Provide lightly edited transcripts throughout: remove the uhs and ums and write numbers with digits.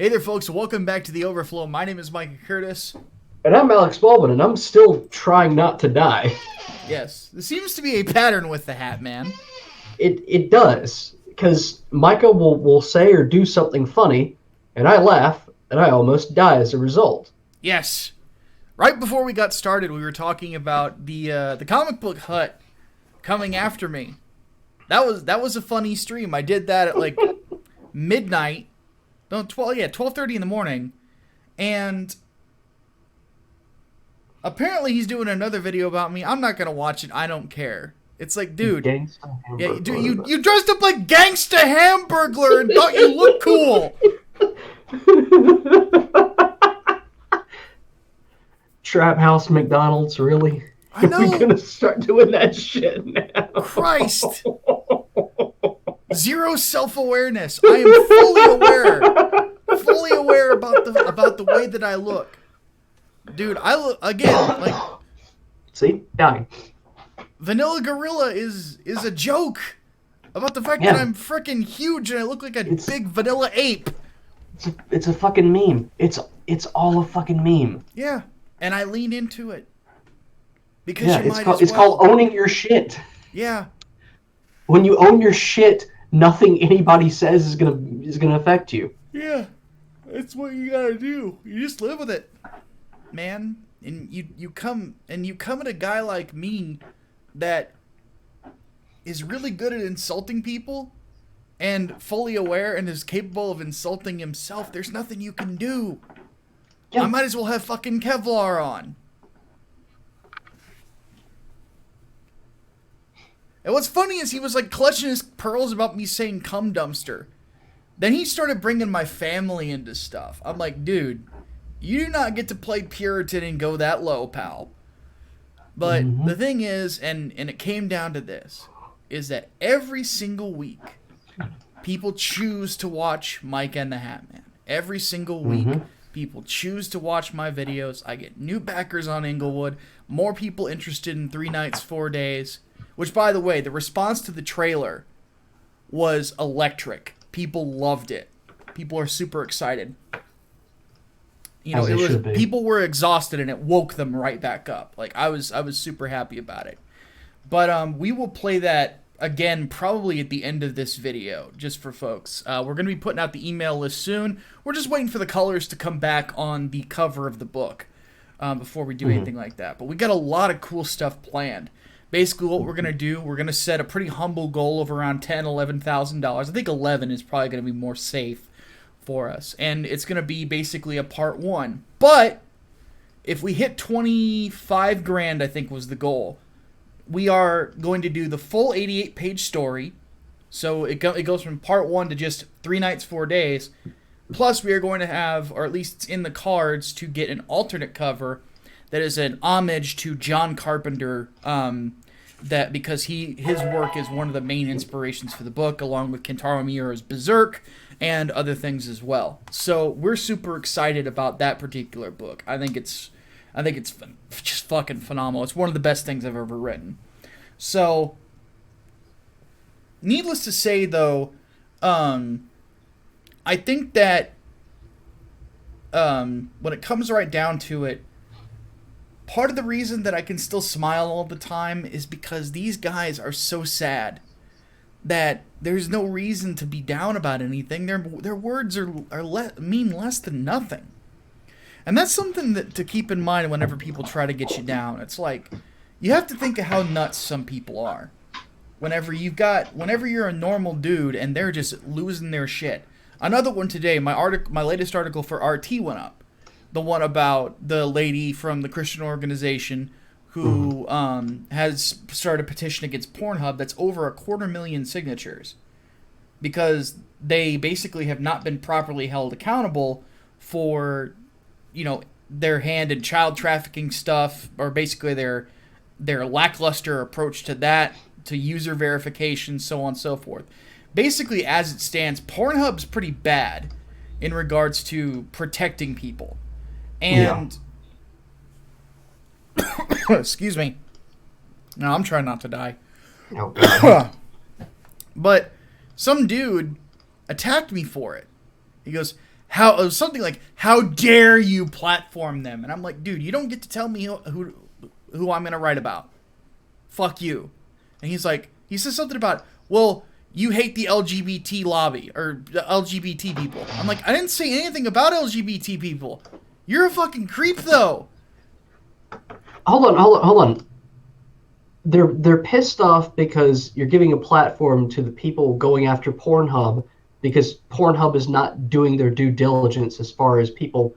Hey there, folks. Welcome back to the Overflow. My name is Micah Curtis. And I'm Alex Baldwin, and I'm still trying not to die. Yes, there seems to be a pattern with the Hatman. It does, because Micah will say or do something funny, and I laugh, and I almost die as a result. Yes. Right before we got started, we were talking about the comic book hut coming after me. That was a funny stream. I did that at like midnight. No, 12:30 in the morning, and apparently he's doing another video about me. I'm not gonna watch it. I don't care. It's like, dude, Gangsta yeah, dude, Hamburglar. you dressed up like Gangsta Hamburglar and thought you looked cool. Trap House McDonald's, really? I know. We're gonna start doing that shit now. Christ. Zero self-awareness. I am fully aware about the way that I look. Dude, I look again like See, dying. Vanilla Gorilla is a joke about the fact Yeah. that I'm freaking huge and I look like a big vanilla ape. It's a fucking meme. It's all a fucking meme. Yeah, and I lean into it because Yeah, you it's might called as it's well. called owning your shit. Yeah, When you own your shit, nothing anybody says is gonna affect you. yeah, that's what you gotta do. You just live with it, man. And you come at a guy like me that is really good at insulting people and fully aware and is capable of insulting himself. There's nothing you can do. Yeah. I might as well have fucking Kevlar on. And what's funny is he was like clutching his pearls about me saying cum dumpster. Then he started bringing my family into stuff. I'm like, dude, you do not get to play Puritan and go that low, pal. But the thing is, and it came down to this, is that every single week, people choose to watch Mike and the Hatman. Every single week, people choose to watch my videos. I get new backers on Englewood, more people interested in 3 nights, 4 days. Which, by the way, the response to the trailer was electric. People loved it. People are super excited. You know, As they should be. people were exhausted and it woke them right back up. Like I was super happy about it. But we will play that again probably at the end of this video, just for folks. We're going to be putting out the email list soon. We're just waiting for the colors to come back on the cover of the book before we do anything like that. But we got a lot of cool stuff planned. Basically, what we're going to do, we're going to set a pretty humble goal of around $10,000, $11,000. I think 11 is probably going to be more safe for us. And it's going to be basically a part 1. But if we hit 25 grand, I think was the goal, we are going to do the full 88-page story. So it goes from part 1 to just 3 nights, 4 days. Plus, we are going to have, or at least it's in the cards, to get an alternate cover that is an homage to John Carpenter, that because his work is one of the main inspirations for the book, along with Kentaro Miura's Berserk and other things as well. So we're super excited about that particular book. I think it's just fucking phenomenal. It's one of the best things I've ever written. So, needless to say, though, I think that when it comes right down to it, part of the reason that I can still smile all the time is because these guys are so sad that there's no reason to be down about anything. Their words mean less than nothing. And that's something that to keep in mind whenever people try to get you down. It's like, you have to think of how nuts some people are. Whenever you're a normal dude and they're just losing their shit. Another one today, my latest article for RT went up. The one about the lady from the Christian organization who has started a petition against Pornhub that's over 250,000 signatures because they basically have not been properly held accountable for, you know, their hand in child trafficking stuff, or basically their lackluster approach to that, to user verification, so on and so forth. Basically, as it stands, Pornhub's pretty bad in regards to protecting people. And excuse me. No, I'm trying not to die. Oh, God. But some dude attacked me for it. He goes, something like, "How dare you platform them?" And I'm like, dude, you don't get to tell me who I'm gonna write about. Fuck you. And he says something about, well, you hate the LGBT lobby or the LGBT people. I'm like, I didn't say anything about LGBT people. You're a fucking creep, though. Hold on. They're pissed off because you're giving a platform to the people going after Pornhub because Pornhub is not doing their due diligence as far as people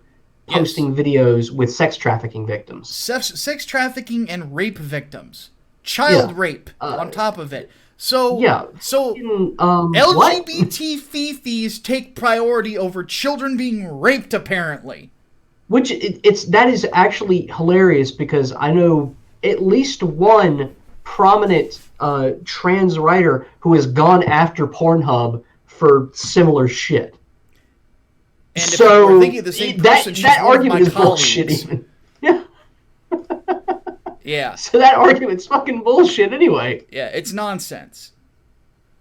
posting videos with sex trafficking victims. Sex trafficking and rape victims. Child rape on top of it. So LGBT fifis take priority over children being raped, apparently. Which that is actually hilarious because I know at least one prominent trans writer who has gone after Pornhub for similar shit. And so if we're thinking of the same person, that argument is bullshit. Even yeah. So that argument's fucking bullshit anyway. Yeah, it's nonsense.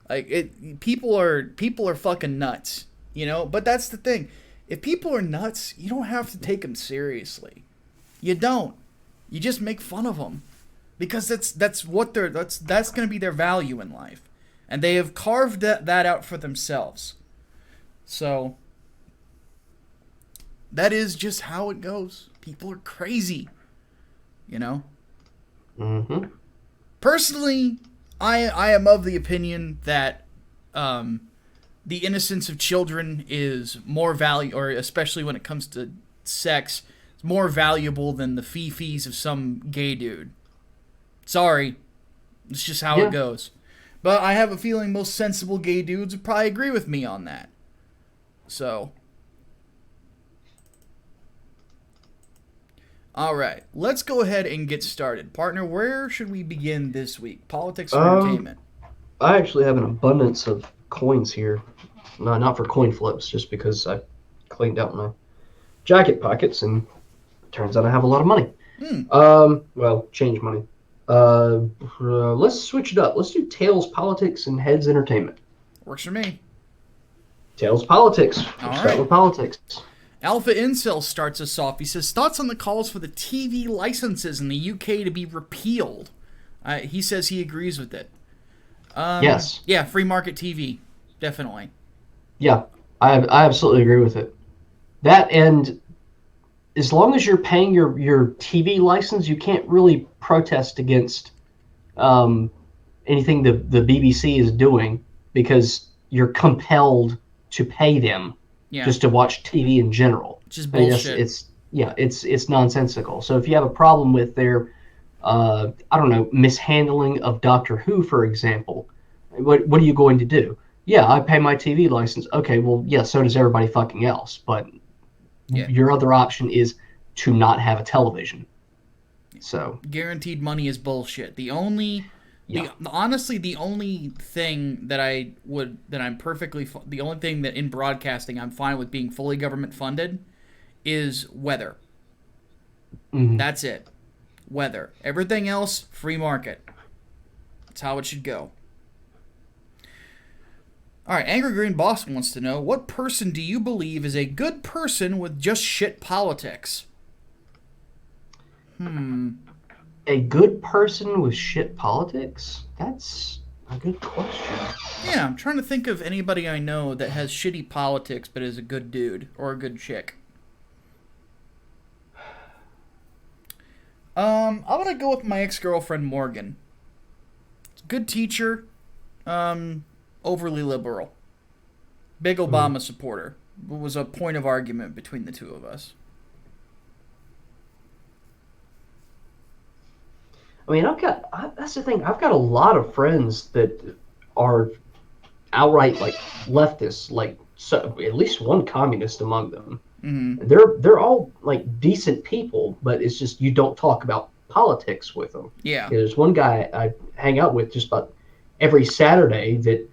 Like people are fucking nuts, you know. But that's the thing. If people are nuts, you don't have to take them seriously. You don't. You just make fun of them because that's going to be their value in life, and they have carved that out for themselves. So that is just how it goes. People are crazy, you know. Mm-hmm. Personally, I am of the opinion that the innocence of children is more value, or especially when it comes to sex, it's more valuable than the fifis of some gay dude. Sorry, it's just how it goes. But I have a feeling most sensible gay dudes would probably agree with me on that. So, all right, let's go ahead and get started. Partner, where should we begin this week? Politics or entertainment? I actually have an abundance of coins here. No, not for coin flips, just because I cleaned out my jacket pockets and it turns out I have a lot of money. Well, change money. Let's switch it up. Let's do Tails Politics and Heads Entertainment. Works for me. Tails Politics. We'll start with politics. Alpha Incel starts us off. He says, thoughts on the calls for the TV licenses in the UK to be repealed. He says he agrees with it. Yes. Yeah, free market TV. Definitely. Yeah, I absolutely agree with it. That, and as long as you're paying your TV license, you can't really protest against anything the BBC is doing because you're compelled to pay them just to watch TV in general. Just bullshit. It's nonsensical. So if you have a problem with their, mishandling of Doctor Who, for example, what are you going to do? Yeah, I pay my TV license. Okay, well, yeah, so does everybody fucking else. But your other option is to not have a television. So guaranteed money is bullshit. Honestly, the only thing that the only thing that in broadcasting I'm fine with being fully government funded is weather. Mm-hmm. That's it. Weather. Everything else, free market. That's how it should go. All right, Angry Green Boss wants to know, what person do you believe is a good person with just shit politics? A good person with shit politics? That's a good question. Yeah, I'm trying to think of anybody I know that has shitty politics but is a good dude or a good chick. I'm gonna go with my ex-girlfriend Morgan. Good teacher, overly liberal. Big Obama supporter. It was a point of argument between the two of us. I mean, that's the thing. I've got a lot of friends that are outright like leftists, like so at least one communist among them. Mm-hmm. They're all like decent people, but it's just you don't talk about politics with them. Yeah. There's one guy I hang out with just about every Saturday that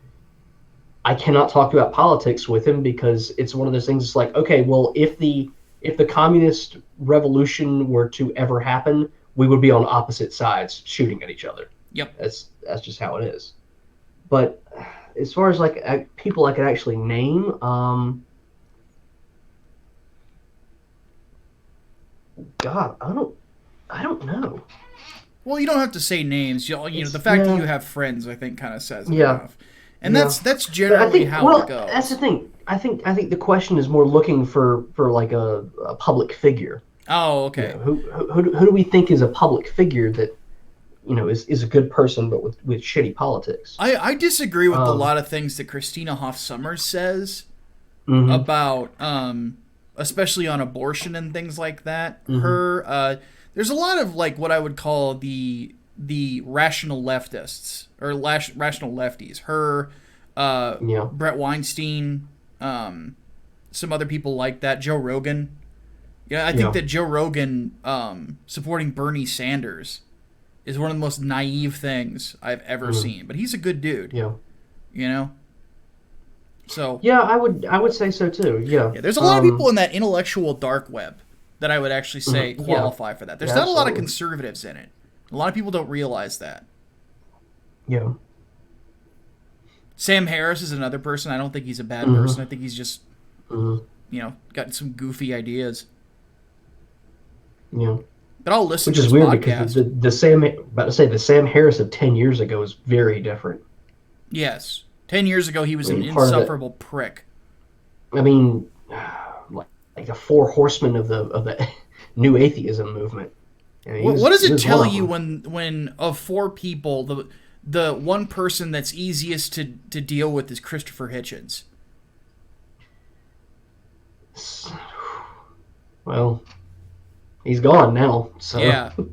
I cannot talk about politics with him because it's one of those things. It's like, okay, well, if the communist revolution were to ever happen, we would be on opposite sides shooting at each other. Yep. That's just how it is. But as far as like people I could actually name, God, I don't know. Well, you don't have to say names. The fact that Yeah, you have friends, I think, kind of says it yeah, enough. And yeah. that's But I generally think, how it well, that's the goes. thing. I think the question is more looking for like a public figure. Oh, You know, okay. who do we think is a public figure that is a good person but with shitty politics? I disagree with a Um, lot of things that Christina Hoff Sommers says mm-hmm, about, especially on abortion and things like that. mm-hmm, There's a lot of like what I would call the rational leftists or rational lefties. yeah, Brett Weinstein, some other people like that. Joe Rogan. Yeah, I think yeah, that Joe Rogan supporting Bernie Sanders is one of the most naive things I've ever mm, seen. But he's a good dude, yeah, you know. So yeah. I would say so too. Yeah. yeah, there's a lot of people in that intellectual dark web that I would actually say Yeah, qualify for that. There's yeah, not a lot of absolutely. conservatives in it. A lot of people don't realize that. Yeah. Sam Harris is another person. I don't think he's a bad Mm-hmm, person. I think he's just, mm-hmm, got some goofy ideas. yeah. But I'll listen Which to is his weird because podcast. the Sam about to say the Sam Harris of 10 years ago is very different. Yes. 10 years ago, he I was an mean, part of it. insufferable prick. I mean, like the four horsemen of the new atheism movement. Yeah, What does he it was one tell of you them. when of four people, the one person that's easiest to deal with is Christopher Hitchens? Well, he's gone now, so Yeah. I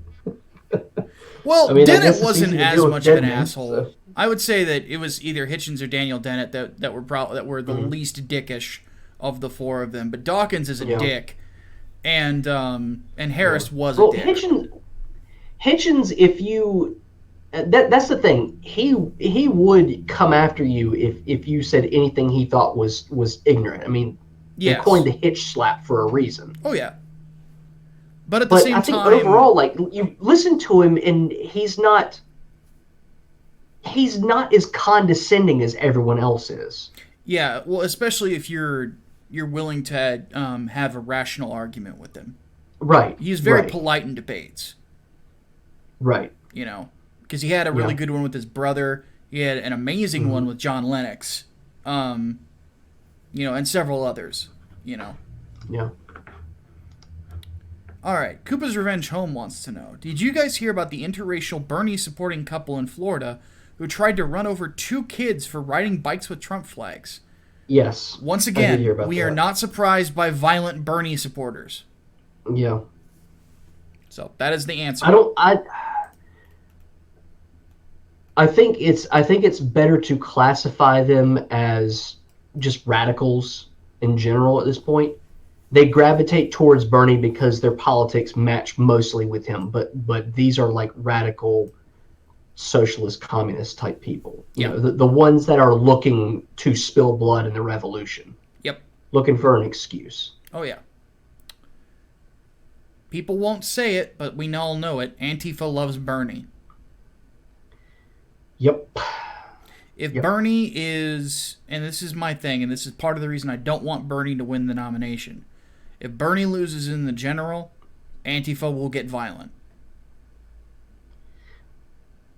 Well, mean, I Dennett guess it's wasn't easy to as deal with much of an dead men. asshole. So I would say that it was either Hitchens or Daniel Dennett that were the mhm, least dickish of the four of them. But Dawkins is a yeah, dick, and yeah. Harris was a Well, dick. Hitchens, if you that's the thing. He would come after you if you said anything he thought was ignorant. I mean, they coined Yes. the hitch slap for a reason. Oh yeah. But at the But I same think time, overall, like you listen to him, and he's not as condescending as everyone else is. yeah. Well, especially if you're willing to have a rational argument with him. Right, He's very right, polite in debates. right. Because he had a really Yeah. good one with his brother. He had an amazing one Hmm. with John Lennox, um, and several others. You know. Yeah. All right, Koopa's Revenge Home wants to know: did you guys hear about the interracial Bernie supporting couple in Florida who tried to run over two kids for riding bikes with Trump flags? Yes. Once I did hear again, about we are that. not surprised by violent Bernie supporters. Yeah. So that is the I answer. don't. I think it's better to classify them as just radicals in general at this point. They gravitate towards Bernie because their politics match mostly with him, but these are like radical socialist communist type people. Yep. The ones that are looking to spill blood in the revolution, Yep. looking for an excuse. Oh yeah. People won't say it, but we all know it. Antifa loves Bernie. Yep. If Yep. Bernie is, and this is my thing, and this is part of the reason I don't want Bernie to win the nomination. If Bernie loses in the general, Antifa will get violent.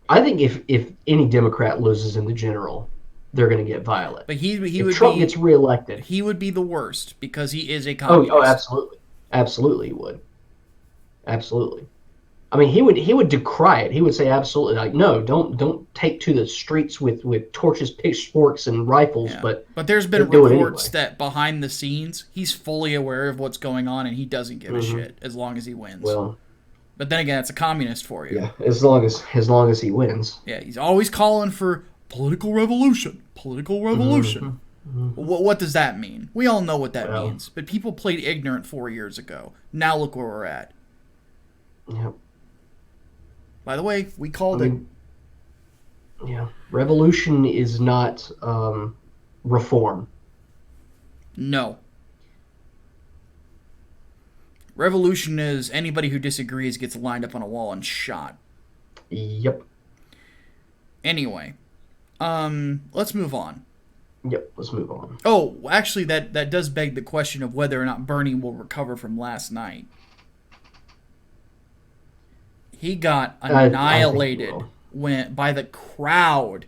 I think if any Democrat loses in the general, they're going to get violent. But he If would Trump gets be reelected, he would be the worst because he is a oh, communist. absolutely, absolutely, he would, absolutely. I mean, he would decry it. He would say absolutely, like, no, don't take to the streets with torches, pitchforks, and rifles, Yeah. but But there's been do it reports anyway. that behind the scenes, he's fully aware of what's going on and he doesn't give a Hmm. shit as long as he wins. Well, But then again, it's a communist for you. yeah, as long as he wins. Yeah, he's always calling for political revolution. Political revolution. Hmm. Hmm. What does that mean? We all know what that Well, means. But people played ignorant 4 years ago. Now look where we're at. yeah. By the way, we I called it. mean, yeah, revolution is not reform. No. Revolution is anybody who disagrees gets lined up on a wall and shot. Yep. Anyway, let's move on. Yep. Let's move on. Oh, actually, that does beg the question of whether or not Bernie will recover from last night. He got I think he annihilated will. by the crowd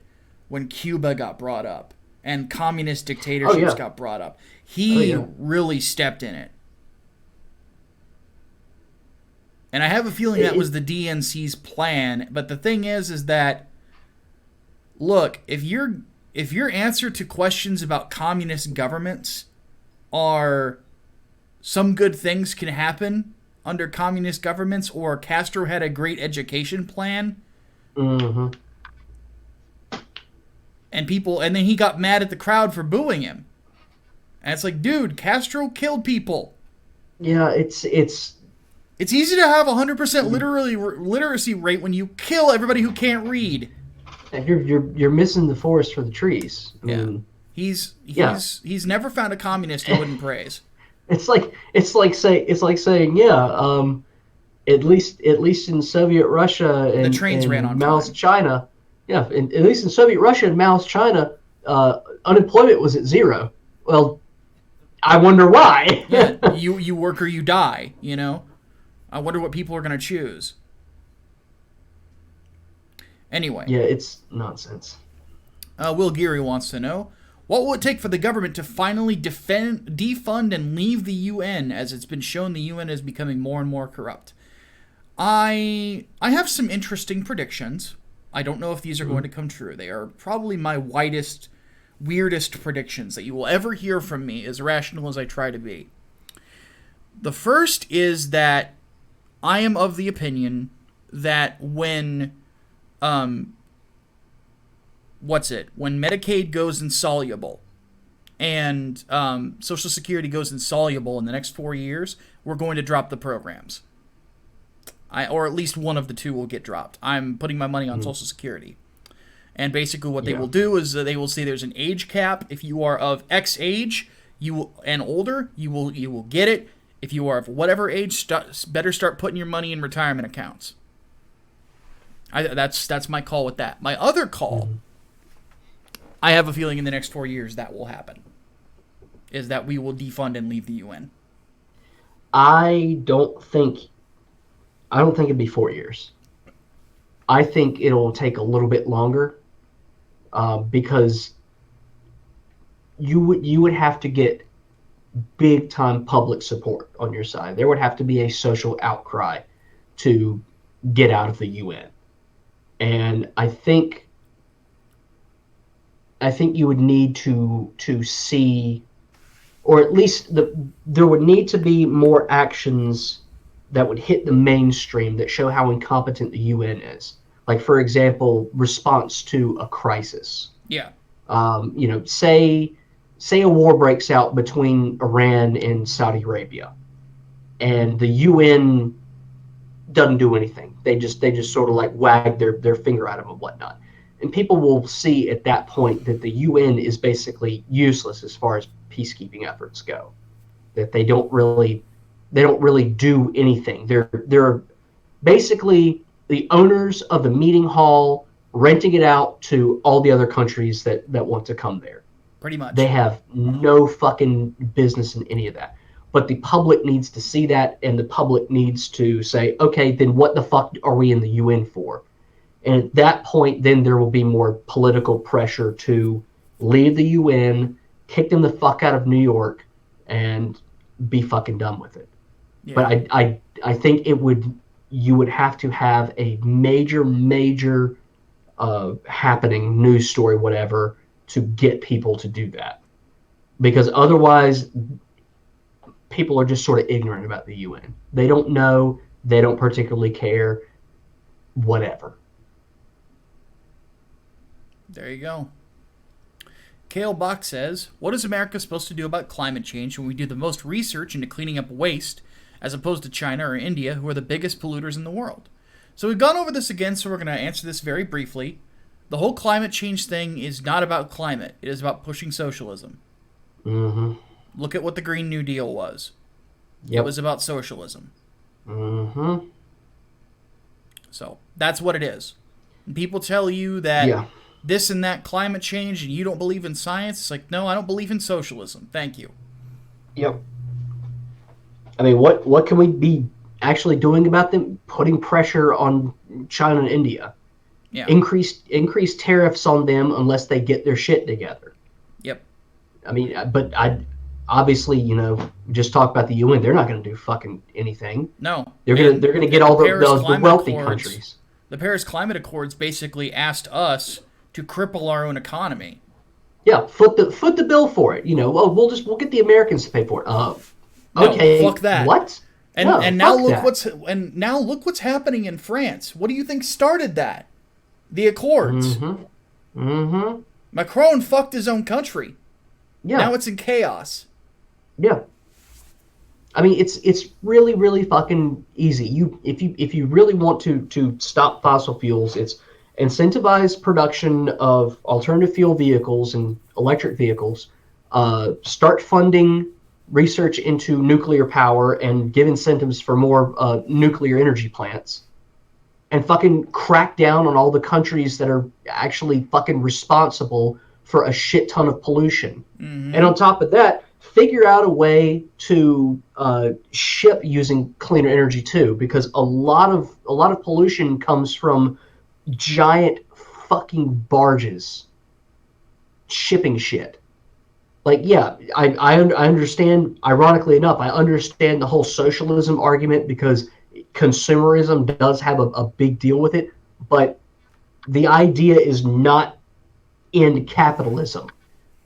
when Cuba got brought up and communist Oh dictatorships yeah. got brought up. Oh He yeah. really stepped in it. And I have a feeling that was It, the DNC's plan, but the thing is that look, if your answer to questions about communist governments are some good things can happen under communist governments, or Castro had a great education plan, mm-hmm. and then he got mad at the crowd for booing him. And it's like, dude, Castro killed people. Yeah, it's It's easy to have 100% literacy rate when you kill everybody who can't read. you're missing the forest for the trees. I Yeah. mean, He's yeah. he's never found a communist he wouldn't praise. It's like saying, yeah, at least in Soviet Russia The trains ran and on Mao's time. China, yeah, at least in Soviet Russia and Mao's China, unemployment was at zero. Well, I wonder why. Yeah, you work or you die, you know? I wonder what people are going to choose. Anyway, Yeah, it's nonsense. Will Geary wants to know, what will it take for the government to finally defund and leave the UN, as it's been shown the UN is becoming more and more corrupt? I have some interesting predictions. I don't know if these are going to come true. They are probably my weirdest predictions that you will ever hear from me, as rational as I try to be. The first is that I am of the opinion that when when Medicaid goes insoluble and Social Security goes insoluble in the next 4 years, we're going to drop the programs. Or at least one of the two will get dropped. I'm putting my money on Social Security. And basically what they will do is they will say there's an age cap. If you are of X age and older, you will get it. If you are of whatever age, better start putting your money in retirement accounts. That's my call with that. My other call, I have a feeling in the next 4 years that will happen, is that we will defund and leave the UN. I don't think it'd be 4 years. I think it'll take a little bit longer, because you would have to get big time public support on your side. There would have to be a social outcry to get out of the UN, and I think you would need to see, or at least there would need to be more actions that would hit the mainstream that show how incompetent the UN is. Like, for example, response to a crisis. Yeah. Say a war breaks out between Iran and Saudi Arabia, and the UN doesn't do anything. They just sort of like wag their finger at them and whatnot. And people will see at that point that the UN is basically useless as far as peacekeeping efforts go. That they don't really do anything. They're basically the owners of the meeting hall renting it out to all the other countries that want to come there. Pretty much. They have no fucking business in any of that. But the public needs to see that, and the public needs to say, okay, then what the fuck are we in the UN for? And at that point, then there will be more political pressure to leave the UN, kick them the fuck out of New York, and be fucking done with it. Yeah. But I think you would have to have a major happening, news story, whatever, to get people to do that. Because otherwise, people are just sort of ignorant about the UN. They don't know, they don't particularly care, whatever. There you go. Kale Bach says, what is America supposed to do about climate change when we do the most research into cleaning up waste, as opposed to China or India, who are the biggest polluters in the world? So we've gone over this again, so we're going to answer this very briefly. The whole climate change thing is not about climate. It is about pushing socialism. Mm-hmm. Look at what the Green New Deal was. Yep. It was about socialism. Mm-hmm. So that's what it is. And people tell you that this and that climate change and you don't believe in science. It's like, no, I don't believe in socialism. Thank you. Yep. I mean, what can we be actually doing about them, putting pressure on China and India. Yeah. Increase tariffs on them unless they get their shit together. Yep. I mean, but obviously, just talk about the UN. They're not going to do fucking anything. No. They're And gonna get all the wealthy Accords, countries. The Paris Climate Accords basically asked us to cripple our own economy. Yeah, foot the bill for it. We'll get the Americans to pay for it. No, Okay, fuck that. what? And now look what's happening in France. What do you think started that? The Accords. Macron fucked his own country. Yeah. Now it's in chaos. Yeah. I mean, it's really, really fucking easy. If you really want to stop fossil fuels, it's incentivize production of alternative fuel vehicles and electric vehicles. Start funding research into nuclear power and give incentives for more nuclear energy plants. And fucking crack down on all the countries that are actually fucking responsible for a shit ton of pollution. Mm-hmm. And on top of that, figure out a way to ship using cleaner energy too, because a lot of pollution comes from giant fucking barges shipping shit. Like, yeah, I understand. Ironically enough, I understand the whole socialism argument because consumerism does have a big deal with it, but the idea is not end capitalism.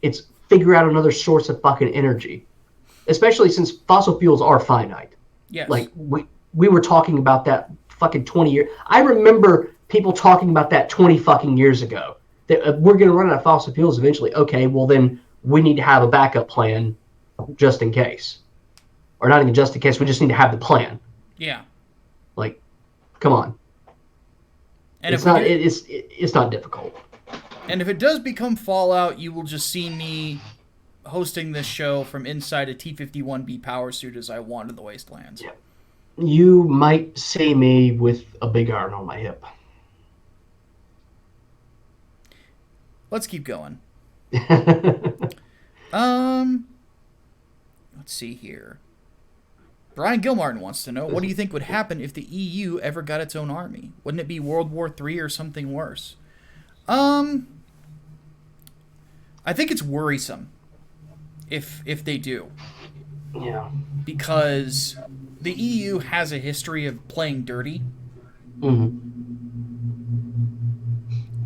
It's figure out another source of fucking energy, especially since fossil fuels are finite. Yes. Like we were talking about that fucking 20 years. I remember people talking about that 20 fucking years ago. That we're going to run out of fossil fuels eventually. Okay, well then we need to have a backup plan just in case. Or not even just in case, we just need to have the plan. Yeah. Like, come on. And it's not difficult. And if it does become Fallout, you will just see me hosting this show from inside a T-51B power suit as I wander the wastelands. Yeah. You might see me with a big iron on my hip. Let's keep going. Let's see here. Brian Gilmartin wants to know, what do you think would happen if the EU ever got its own army? Wouldn't it be World War III or something worse? I think it's worrisome if they do. Yeah. Because the EU has a history of playing dirty. Mm-hmm.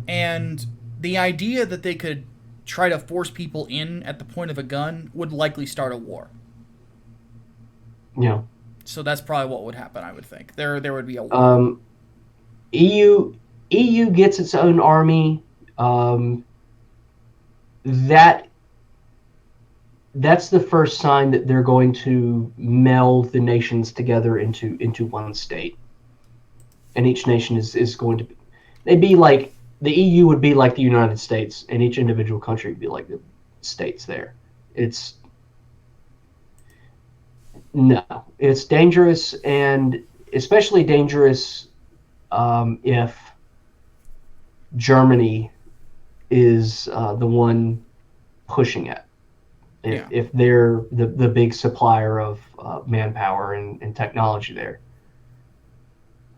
And the idea that they could try to force people in at the point of a gun would likely start a war. Yeah. So that's probably what would happen, I would think. There would be a war. EU gets its own army. That's the first sign that they're going to meld the nations together into one state. And each nation is going to be like, the EU would be like the United States, and each individual country would be like the states there. It's dangerous, and especially dangerous if Germany is the one pushing it. If they're the big supplier of manpower and technology there.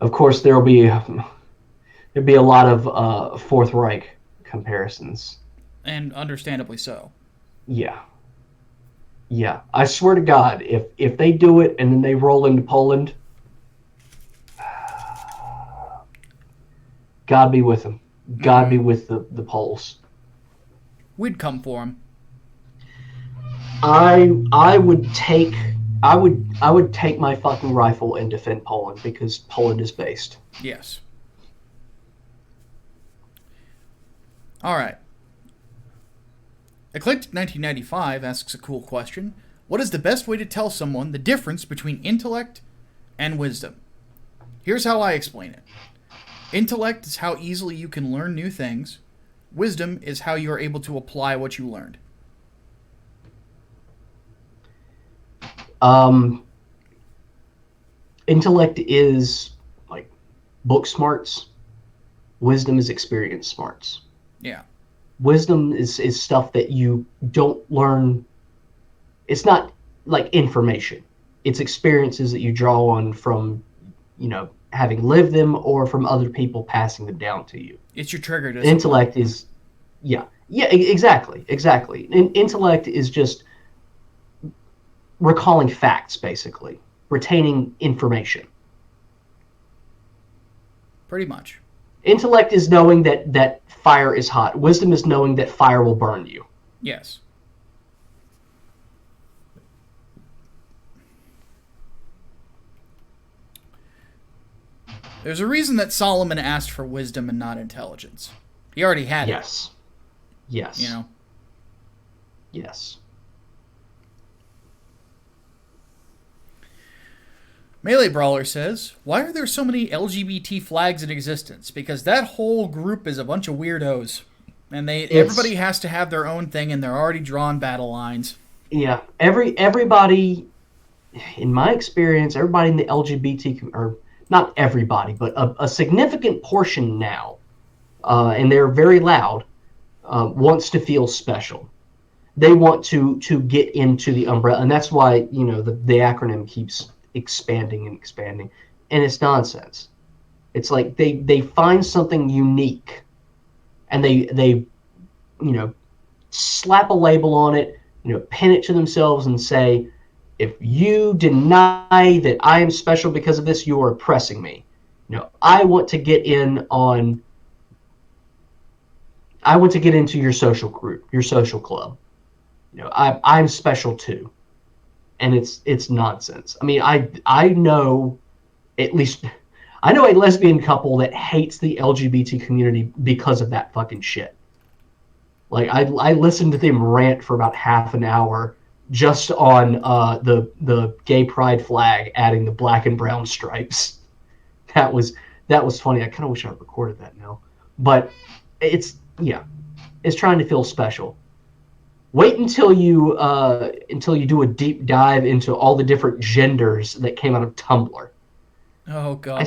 Of course, there'd be a lot of Fourth Reich comparisons. And understandably so. Yeah. I swear to God, if they do it and then they roll into Poland, God be with them. God be with the Poles. We'd come for them. I would take my fucking rifle and defend Poland because Poland is based. Yes. All right. Eclectic 1995 asks a cool question. What is the best way to tell someone the difference between intellect and wisdom? Here's how I explain it. Intellect is how easily you can learn new things. Wisdom is how you are able to apply what you learned. Intellect is like book smarts. Wisdom is experience smarts. Yeah. Wisdom is stuff that you don't learn. It's not like information. It's experiences that you draw on from, having lived them or from other people passing them down to you. It's your trigger discipline. Intellect is, exactly. Intellect is just recalling facts, basically, retaining information. Pretty much. Intellect is knowing that fire is hot. Wisdom is knowing that fire will burn you. Yes. There's a reason that Solomon asked for wisdom and not intelligence. He already had it. Yes. You know? Yes. Melee Brawler says, why are there so many LGBT flags in existence? Because that whole group is a bunch of weirdos. And everybody has to have their own thing, and they're already drawn battle lines. Yeah. Everybody, in my experience, everybody in the LGBT, or not everybody, but a significant portion now, and they're very loud, wants to feel special. They want to get into the umbrella, and that's why, the acronym keeps expanding and expanding, and it's nonsense. It's like they find something unique, and they slap a label on it, pin it to themselves and say, if you deny that I am special because of this, you are oppressing me. I want to get into your social group, your social club. I'm special too. And it's nonsense. I mean, I know a lesbian couple that hates the LGBT community because of that fucking shit. Like, I listened to them rant for about half an hour just on the gay pride flag adding the black and brown stripes. That was funny. I kind of wish I recorded that now. But it's trying to feel special. Wait until you do a deep dive into all the different genders that came out of Tumblr. Oh God! I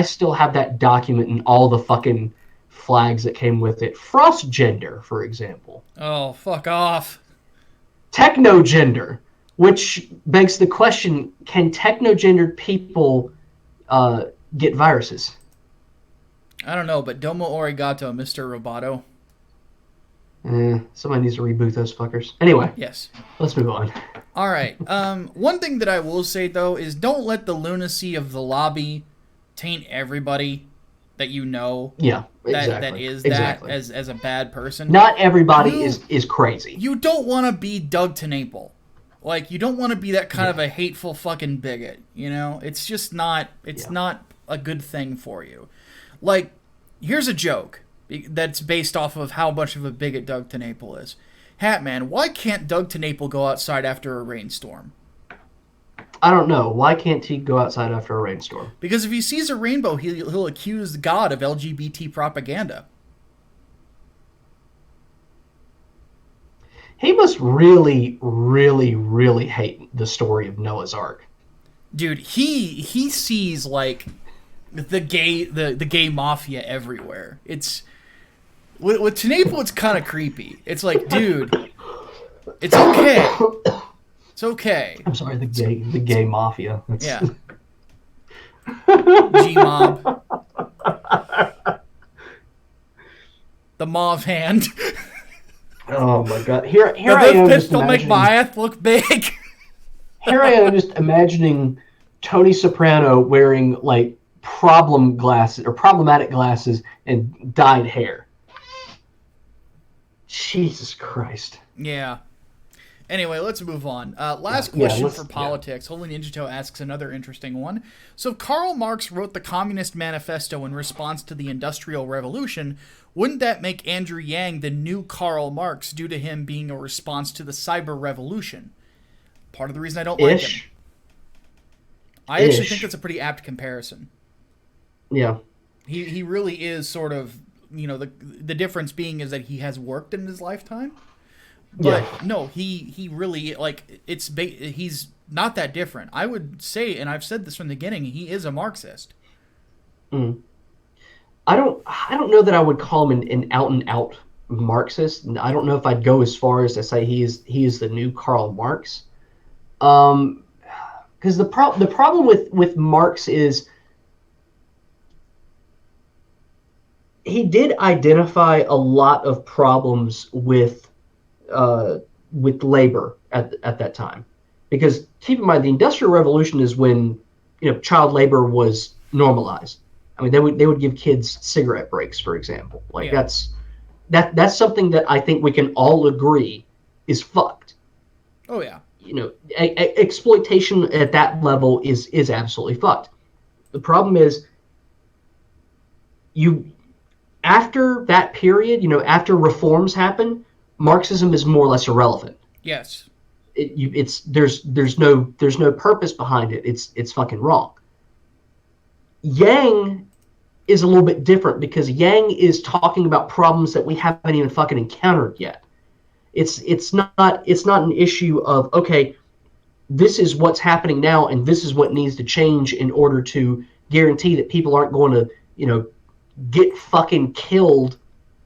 still have that document and all the fucking flags that came with it. Frost gender, for example. Oh, fuck off. Technogender, which begs the question: can technogendered people get viruses? I don't know, but Domo Arigato, Mr. Roboto. Somebody needs to reboot those fuckers. Anyway. Yes. Let's move on. All right. One thing that I will say, though, is don't let the lunacy of the lobby taint everybody that you know. Yeah, exactly. That as a bad person. Not everybody is crazy. You don't want to be Doug TenNapel. Like, you don't want to be that kind of a hateful fucking bigot, It's just not, not a good thing for you. Like, here's a joke that's based off of how much of a bigot Doug TenNapel is. Hatman, why can't Doug TenNapel go outside after a rainstorm? I don't know. Why can't he go outside after a rainstorm? Because if he sees a rainbow, he'll accuse God of LGBT propaganda. He must really, really, really hate the story of Noah's Ark. Dude, he sees like the gay mafia everywhere. It's with TenNapel, it's kind of creepy. It's like, dude, it's okay. It's okay. I'm sorry, the gay mafia. Yeah. G-Mob. The Mauve Hand. Oh my God! Here I am just don't make my ass look big. Here I am just imagining Tony Soprano wearing like problematic glasses and dyed hair. Jesus Christ. Yeah. Anyway, let's move on. Last question for politics. Holy Ninja Toe asks another interesting one. So Karl Marx wrote the Communist Manifesto in response to the Industrial Revolution. Wouldn't that make Andrew Yang the new Karl Marx due to him being a response to the cyber revolution? Part of the reason I don't like him. I actually think that's a pretty apt comparison. Yeah. He really is sort of, the difference being is that he has worked in his lifetime. But no, he really, like, he's not that different. I would say, and I've said this from the beginning, he is a Marxist. Mm. I don't know that I would call him an out and out Marxist. I don't know if I'd go as far as to say he is the new Karl Marx. because the problem with Marx is he did identify a lot of problems with labor at that time, because keep in mind the Industrial Revolution is when child labor was normalized. I mean, they would give kids cigarette breaks, for example. Like that's something that I think we can all agree is fucked. Oh yeah. Exploitation at that level is absolutely fucked. The problem is after that period, after reforms happen, Marxism is more or less irrelevant. Yes. There's no purpose behind it. It's fucking wrong. Yang is a little bit different because Yang is talking about problems that we haven't even fucking encountered yet. It's not an issue of, okay, this is what's happening now and this is what needs to change in order to guarantee that people aren't going to get fucking killed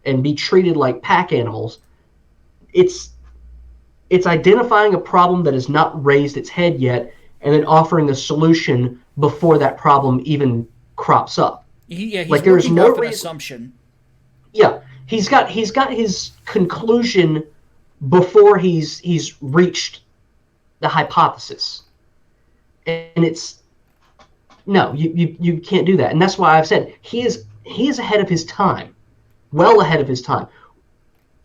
and be treated like pack animals. It's identifying a problem that has not raised its head yet and then offering a solution before that problem even crops up. He's like, there's no an assumption. Yeah, he's got his conclusion before he's reached the hypothesis, and it's no, you can't do that, and that's why I've said he is ahead of his time, well ahead of his time.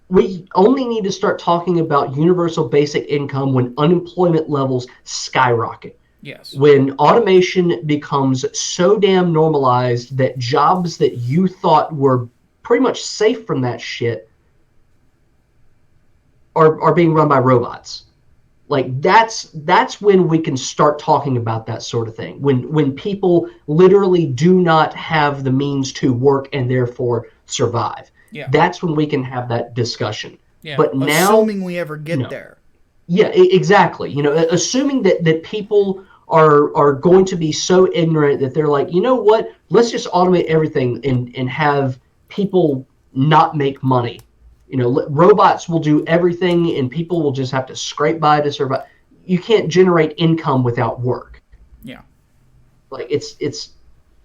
We only need to start talking about universal basic income when unemployment levels skyrocket. Yes. When automation becomes so damn normalized that jobs that you thought were pretty much safe from that shit are being run by robots. Like that's when we can start talking about that sort of thing. When people literally do not have the means to work and therefore survive. Yeah. That's when we can have that discussion. Yeah. But assuming we ever get there. Yeah, exactly. Assuming that people are going to be so ignorant that they're like, you know what? Let's just automate everything and have people not make money. Robots will do everything and people will just have to scrape by to survive. You can't generate income without work. Yeah. Like it's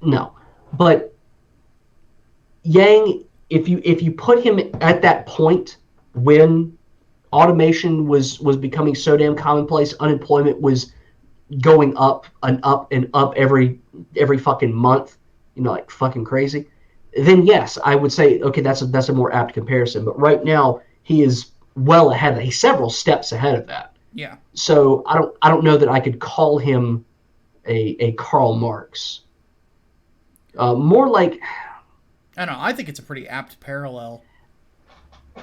no. But Yang, if you put him at that point when automation was becoming so damn commonplace, unemployment was going up and up and up every fucking month, like fucking crazy, then yes, I would say, okay, that's a more apt comparison. But right now he is well ahead. He's several steps ahead of that. Yeah. So I don't know that I could call him a Karl Marx. More like, I don't know. I think it's a pretty apt parallel.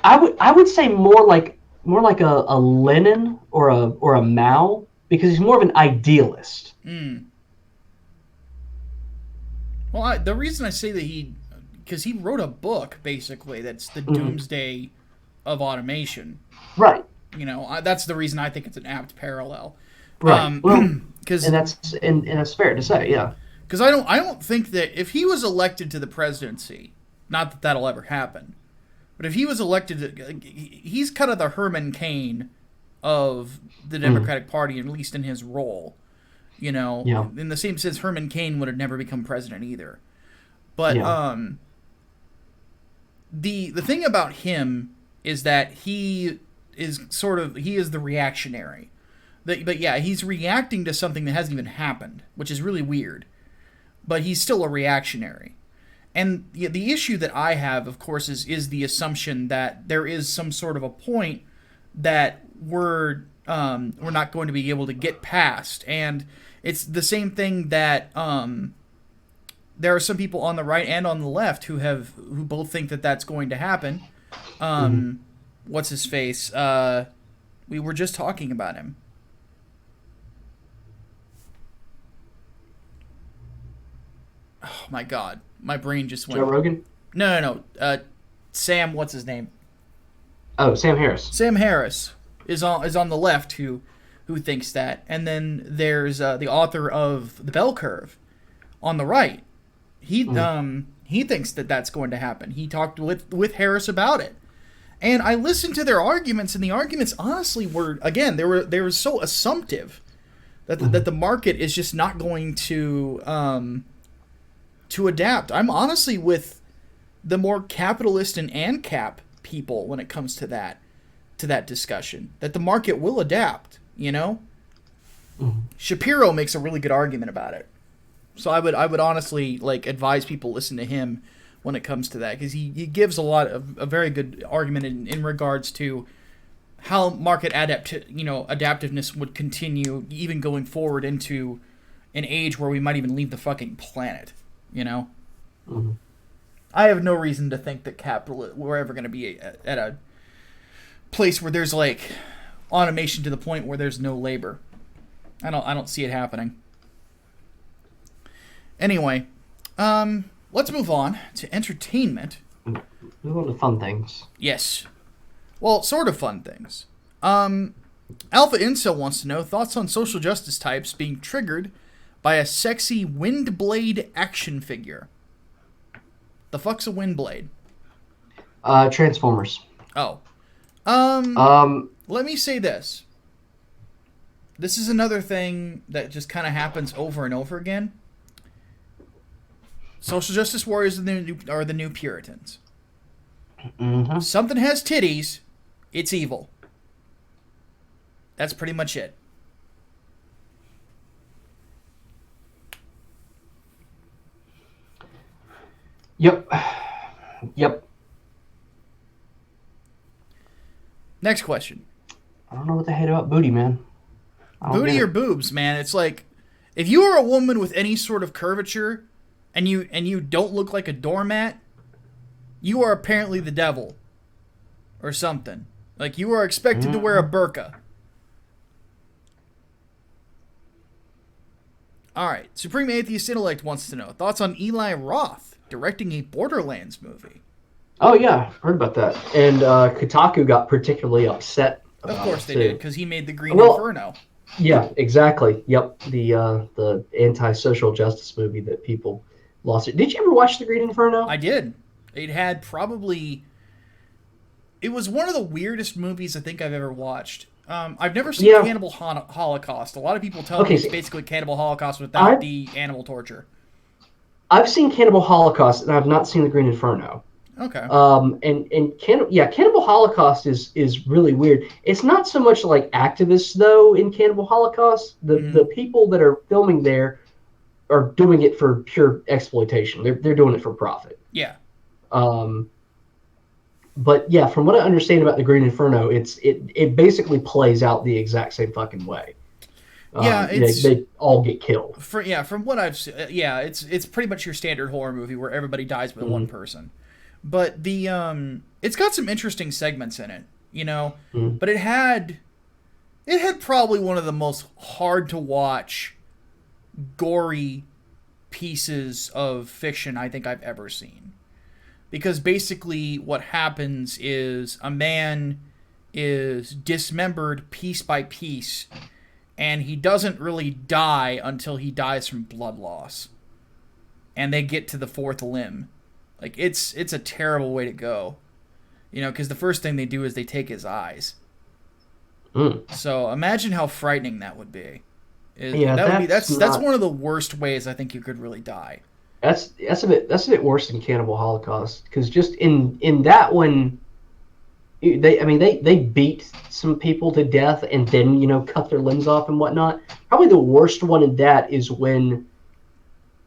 I would say more like a Lenin or a Mao, because he's more of an idealist. Well, the reason I say that because he wrote a book basically that's the doomsday of automation. Right. That's the reason I think it's an apt parallel. Right. And that's fair to say, yeah. Because I don't think that if he was elected to the presidency, not that that'll ever happen, but if he was elected, he's kind of the Herman Cain of the Democratic Party, at least in his role. Yeah. In the same sense, Herman Cain would have never become president either. But the thing about him is that he is the reactionary. But yeah, he's reacting to something that hasn't even happened, which is really weird. But he's still a reactionary. And the issue that I have, of course, is the assumption that there is some sort of a point that we're not going to be able to get past. And it's the same thing that there are some people on the right and on the left who both think that that's going to happen. What's his face? We were just talking about him. Oh my God, my brain just went. Joe Rogan? No. Sam, what's his name? Oh, Sam Harris. Sam Harris is on the left who thinks that, and then there's the author of The Bell Curve on the right. He thinks that that's going to happen. He talked with Harris about it, and I listened to their arguments, and the arguments honestly were, again, they were so assumptive that the market is just not going to adapt. I'm honestly with the more capitalist and ANCAP people when it comes to that discussion, that the market will adapt, you know? Mm-hmm. Shapiro makes a really good argument about it. So I would honestly like advise people listen to him when it comes to that, because he gives a very good argument in regards to how market adaptiveness would continue even going forward into an age where we might even leave the fucking planet, you know? Mm-hmm. I have no reason to think that we're ever going to be at a place where there's like automation to the point where there's no labor. I don't see it happening. Anyway, let's move on to entertainment. Move on to fun things. Yes. Well, sort of fun things. Alpha Incel wants to know thoughts on social justice types being triggered by a sexy Windblade action figure. The fuck's a Windblade? Transformers. Oh. Let me say this. This is another thing that just kind of happens over and over again. Social justice warriors are the new Puritans. Mm-hmm. If something has titties, it's evil. That's pretty much it. Yep. Next question. I don't know what they hate about booty, man. Booty or boobs, man. It's like, if you are a woman with any sort of curvature and you don't look like a doormat, you are apparently the devil or something. Like, you are expected to wear a burqa. Alright, Supreme Atheist Intellect wants to know thoughts on Eli Roth directing a Borderlands movie. Oh, yeah. Heard about that. And Kotaku got particularly upset about it. Of course they too. did, because he made the Green Inferno. Yeah, exactly. Yep. The anti-social justice movie that people lost it. Did you ever watch the Green Inferno? I did. It had probably... It was one of the weirdest movies I think I've ever watched. I've never seen Cannibal Holocaust. A lot of people tell me it's basically Cannibal Holocaust without the animal torture. I've seen Cannibal Holocaust, and I've not seen the Green Inferno. Okay. Cannibal Holocaust is really weird. It's not so much like activists though in Cannibal Holocaust. The people that are filming there are doing it for pure exploitation. They're doing it for profit. Yeah. But yeah, from what I understand about the Green Inferno, it basically plays out the exact same fucking way. They all get killed. From what I've seen, it's pretty much your standard horror movie where everybody dies but one person. But it's got some interesting segments in it, you know. But it had probably one of the most hard to watch, gory pieces of fiction I think I've ever seen. Because basically what happens is a man is dismembered piece by piece, and he doesn't really die until he dies from blood loss. And they get to the fourth limb. Like, it's a terrible way to go. You know, because the first thing they do is they take his eyes. So imagine how frightening that would be. That's one of the worst ways I think you could really die. That's a bit worse than Cannibal Holocaust, because just in that one, they beat some people to death and then cut their limbs off and whatnot. Probably the worst one in that is when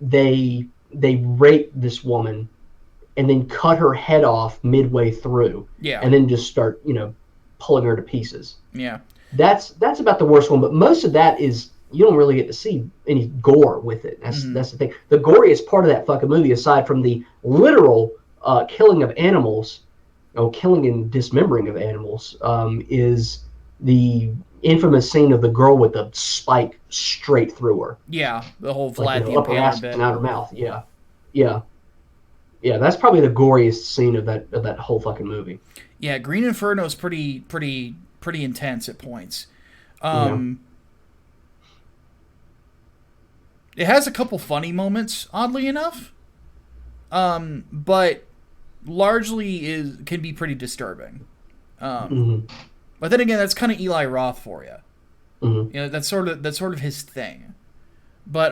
they rape this woman and then cut her head off midway through. Yeah. And then just start pulling her to pieces. Yeah. That's about the worst one, but most of that is. You don't really get to see any gore with it. That's the thing. The goriest part of that fucking movie, aside from the literal killing of animals, killing and dismembering of animals, is the infamous scene of the girl with the spike straight through her. Yeah, the whole Vlad the upper Impaler bit. And out her mouth. Yeah. That's probably the goriest scene of that whole fucking movie. Yeah, Green Inferno is pretty intense at points. It has a couple funny moments, oddly enough, but largely can be pretty disturbing. But then again, that's kind of Eli Roth for you. Mm-hmm. You know, that's sort of his thing. But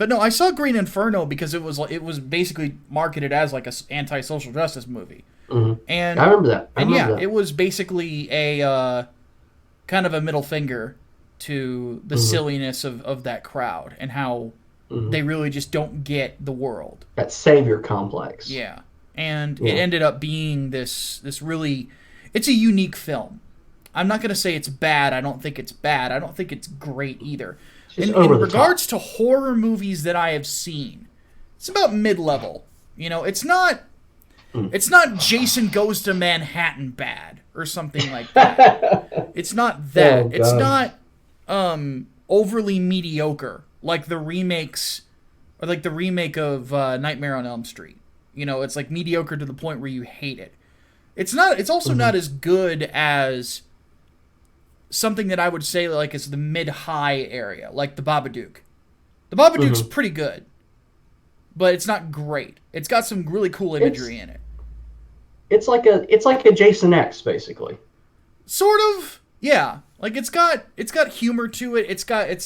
no, I saw Green Inferno because it was basically marketed as like a anti-social justice movie. Mm-hmm. I And remember that. I and remember yeah, that. it was basically a kind of a middle finger to the Mm-hmm. silliness of that crowd and how Mm-hmm. they really just don't get the world. That savior complex. Yeah. And it Yeah. ended up being this really, it's a unique film. I'm not going to say it's bad. I don't think it's bad. I don't think it's great either. It's just over In the top. regards to horror movies that I have seen, it's about mid-level. You know, it's not Jason Goes to Manhattan bad or something like that. It's not that. Oh It's God. not overly mediocre like the remakes or like the remake of Nightmare on Elm Street. You know, it's like mediocre to the point where you hate it. It's not. It's also Mm-hmm. not as good as something that I would say like is the mid-high area, like the Babadook. The Babadook's Mm-hmm. pretty good, but it's not great. It's got some really cool It's imagery in it. it's like a Jason X basically. Sort of, yeah. Like it's got humor to it. It's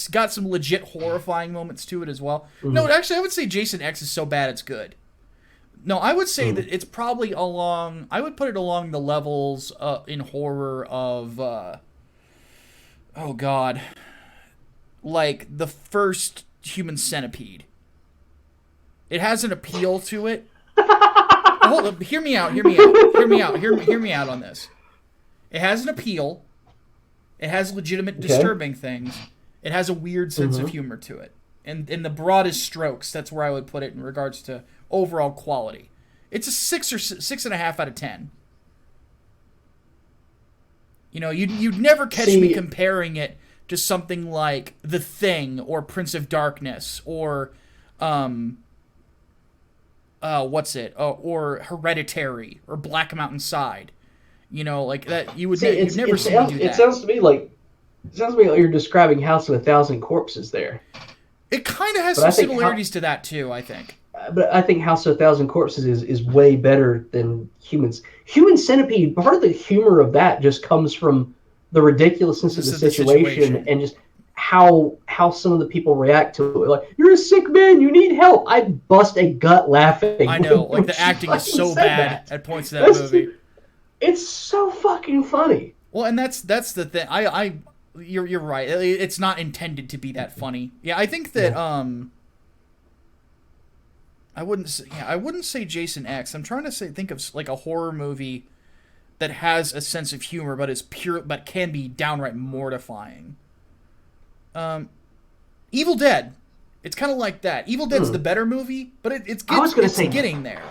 got some legit horrifying moments to it as well. No, Mm-hmm. actually, I would say Jason X is so bad it's good. No, I would say Mm-hmm. that it's probably along. I would put it along the levels in horror of. Oh God, like the first Human Centipede. It has an appeal to it. Hold up, hear me out. Hear me out. Hear me out. Hear me out on this. It has an appeal. It has legitimate Okay. disturbing things. It has a weird sense of Mm-hmm. humor to it. And in the broadest strokes, that's where I would put it in regards to overall quality. It's a 6 and a half out of 10. You know, you'd never catch me See, comparing it to something like The Thing or Prince of Darkness or um what's it? Or Hereditary or Black Mountain Side. You know, like that see, you'd never see me do it that. sounds to me like you're describing House of a Thousand Corpses there. It kind of has But some I think how, similarities to that too, I think. but I think House of a Thousand Corpses is way better than Humans. Human Centipede. Part of the humor of that just comes from the ridiculousness of This the is the situation situation. and just how some of the people react to it. Like, you're a sick man, you need help. I bust a gut laughing I know, like when the she acting is fucking so said bad that. at points in that That's movie. it's so fucking funny. Well, and that's the thing. You're right. It's not intended to be that funny. Yeah, I think that Yeah. I wouldn't say Jason X. I'm trying to think of like a horror movie that has a sense of humor but is pure but can be downright mortifying. Um Evil Dead. It's kind of like that. Evil Dead's the Hmm. better movie, but I was gonna it's say getting there.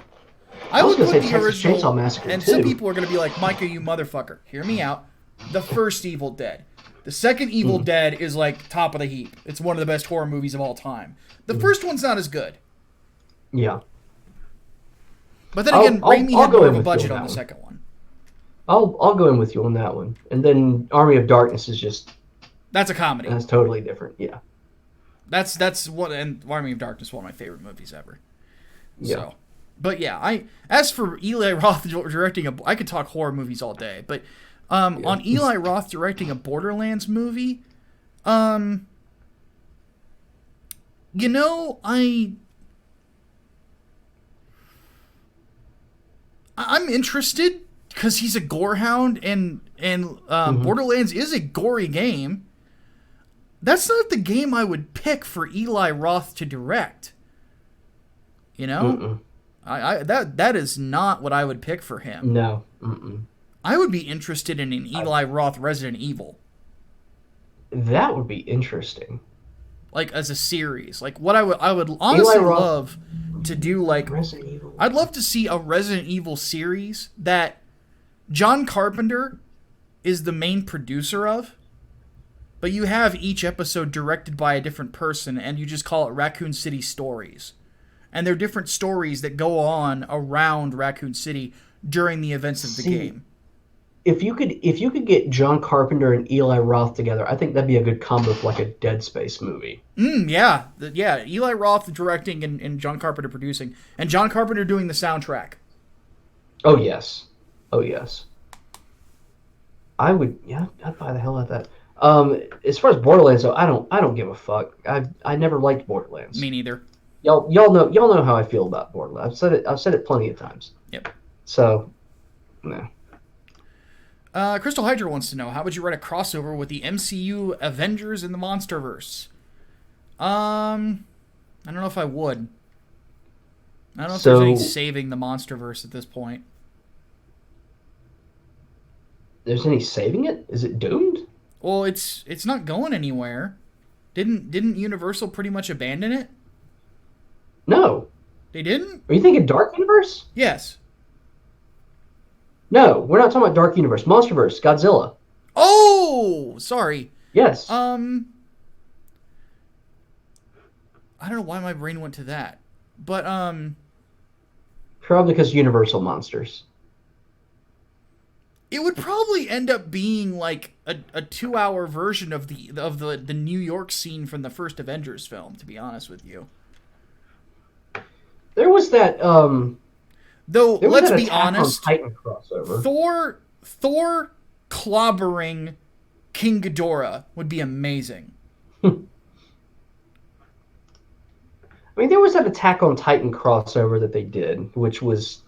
I I was would gonna put say the Texas original, Chainsaw Massacre and some too. people are going to be like, Micah, you motherfucker. Hear me out. The first Evil Dead. The second Evil Mm. Dead is like top of the heap. It's one of the best horror movies of all time. The Mm. first one's not as good. Yeah. But then again, Raimi I'll had go more in of a with you on budget that on the one. second one. I'll go in with you on that one. And then Army of Darkness is just That's a comedy. that's totally different. Yeah. That's what, and Army of Darkness is one of my favorite movies ever. Yeah. So, but yeah, as for Eli Roth directing I could talk horror movies all day, but Yeah. on Eli Roth directing a Borderlands movie, you know, I'm interested because he's a gorehound and Mhm. Borderlands is a gory game. That's not the game I would pick for Eli Roth to direct. You know, Mm-mm. that is not what I would pick for him. No. Mm-mm. I would be interested in an Eli Roth Resident Evil, That would be interesting. like as a series. Like what I would honestly Roth- love to do. Like Resident Evil. I'd love to see a Resident Evil series that John Carpenter is the main producer of, but you have each episode directed by a different person, and you just call it Raccoon City Stories. And they're different stories that go on around Raccoon City during the events of the game. If you could get John Carpenter and Eli Roth together, I think that'd be a good combo for like a Dead Space movie. Yeah. Eli Roth directing and John Carpenter producing, and John Carpenter doing the soundtrack. Oh yes. Oh yes. I'd buy the hell out of that. As far as Borderlands, though, I don't give a fuck. I never liked Borderlands. Me neither. Y'all know how I feel about Borderlands. I've said it plenty of times. Yep. So, no. Crystal Hydra wants to know, how would you write a crossover with the MCU Avengers in the Monsterverse? I don't know if I would. I don't know if there's any saving the Monsterverse at this point. There's any saving it? Is it doomed? Well, it's not going anywhere. Didn't Universal pretty much abandon it? No. They didn't? Are you thinking Dark Universe? Yes. No, we're not talking about Dark Universe. Monsterverse, Godzilla. Oh, sorry. Yes. I don't know why my brain went to that. But Probably because Universal monsters. it would probably end up being like a 2-hour version of the New York scene from the first Avengers film, to be honest with you. There was that Though, let's be honest, Titan crossover. Thor clobbering King Ghidorah would be amazing. I mean, there was that Attack on Titan crossover that they did, which was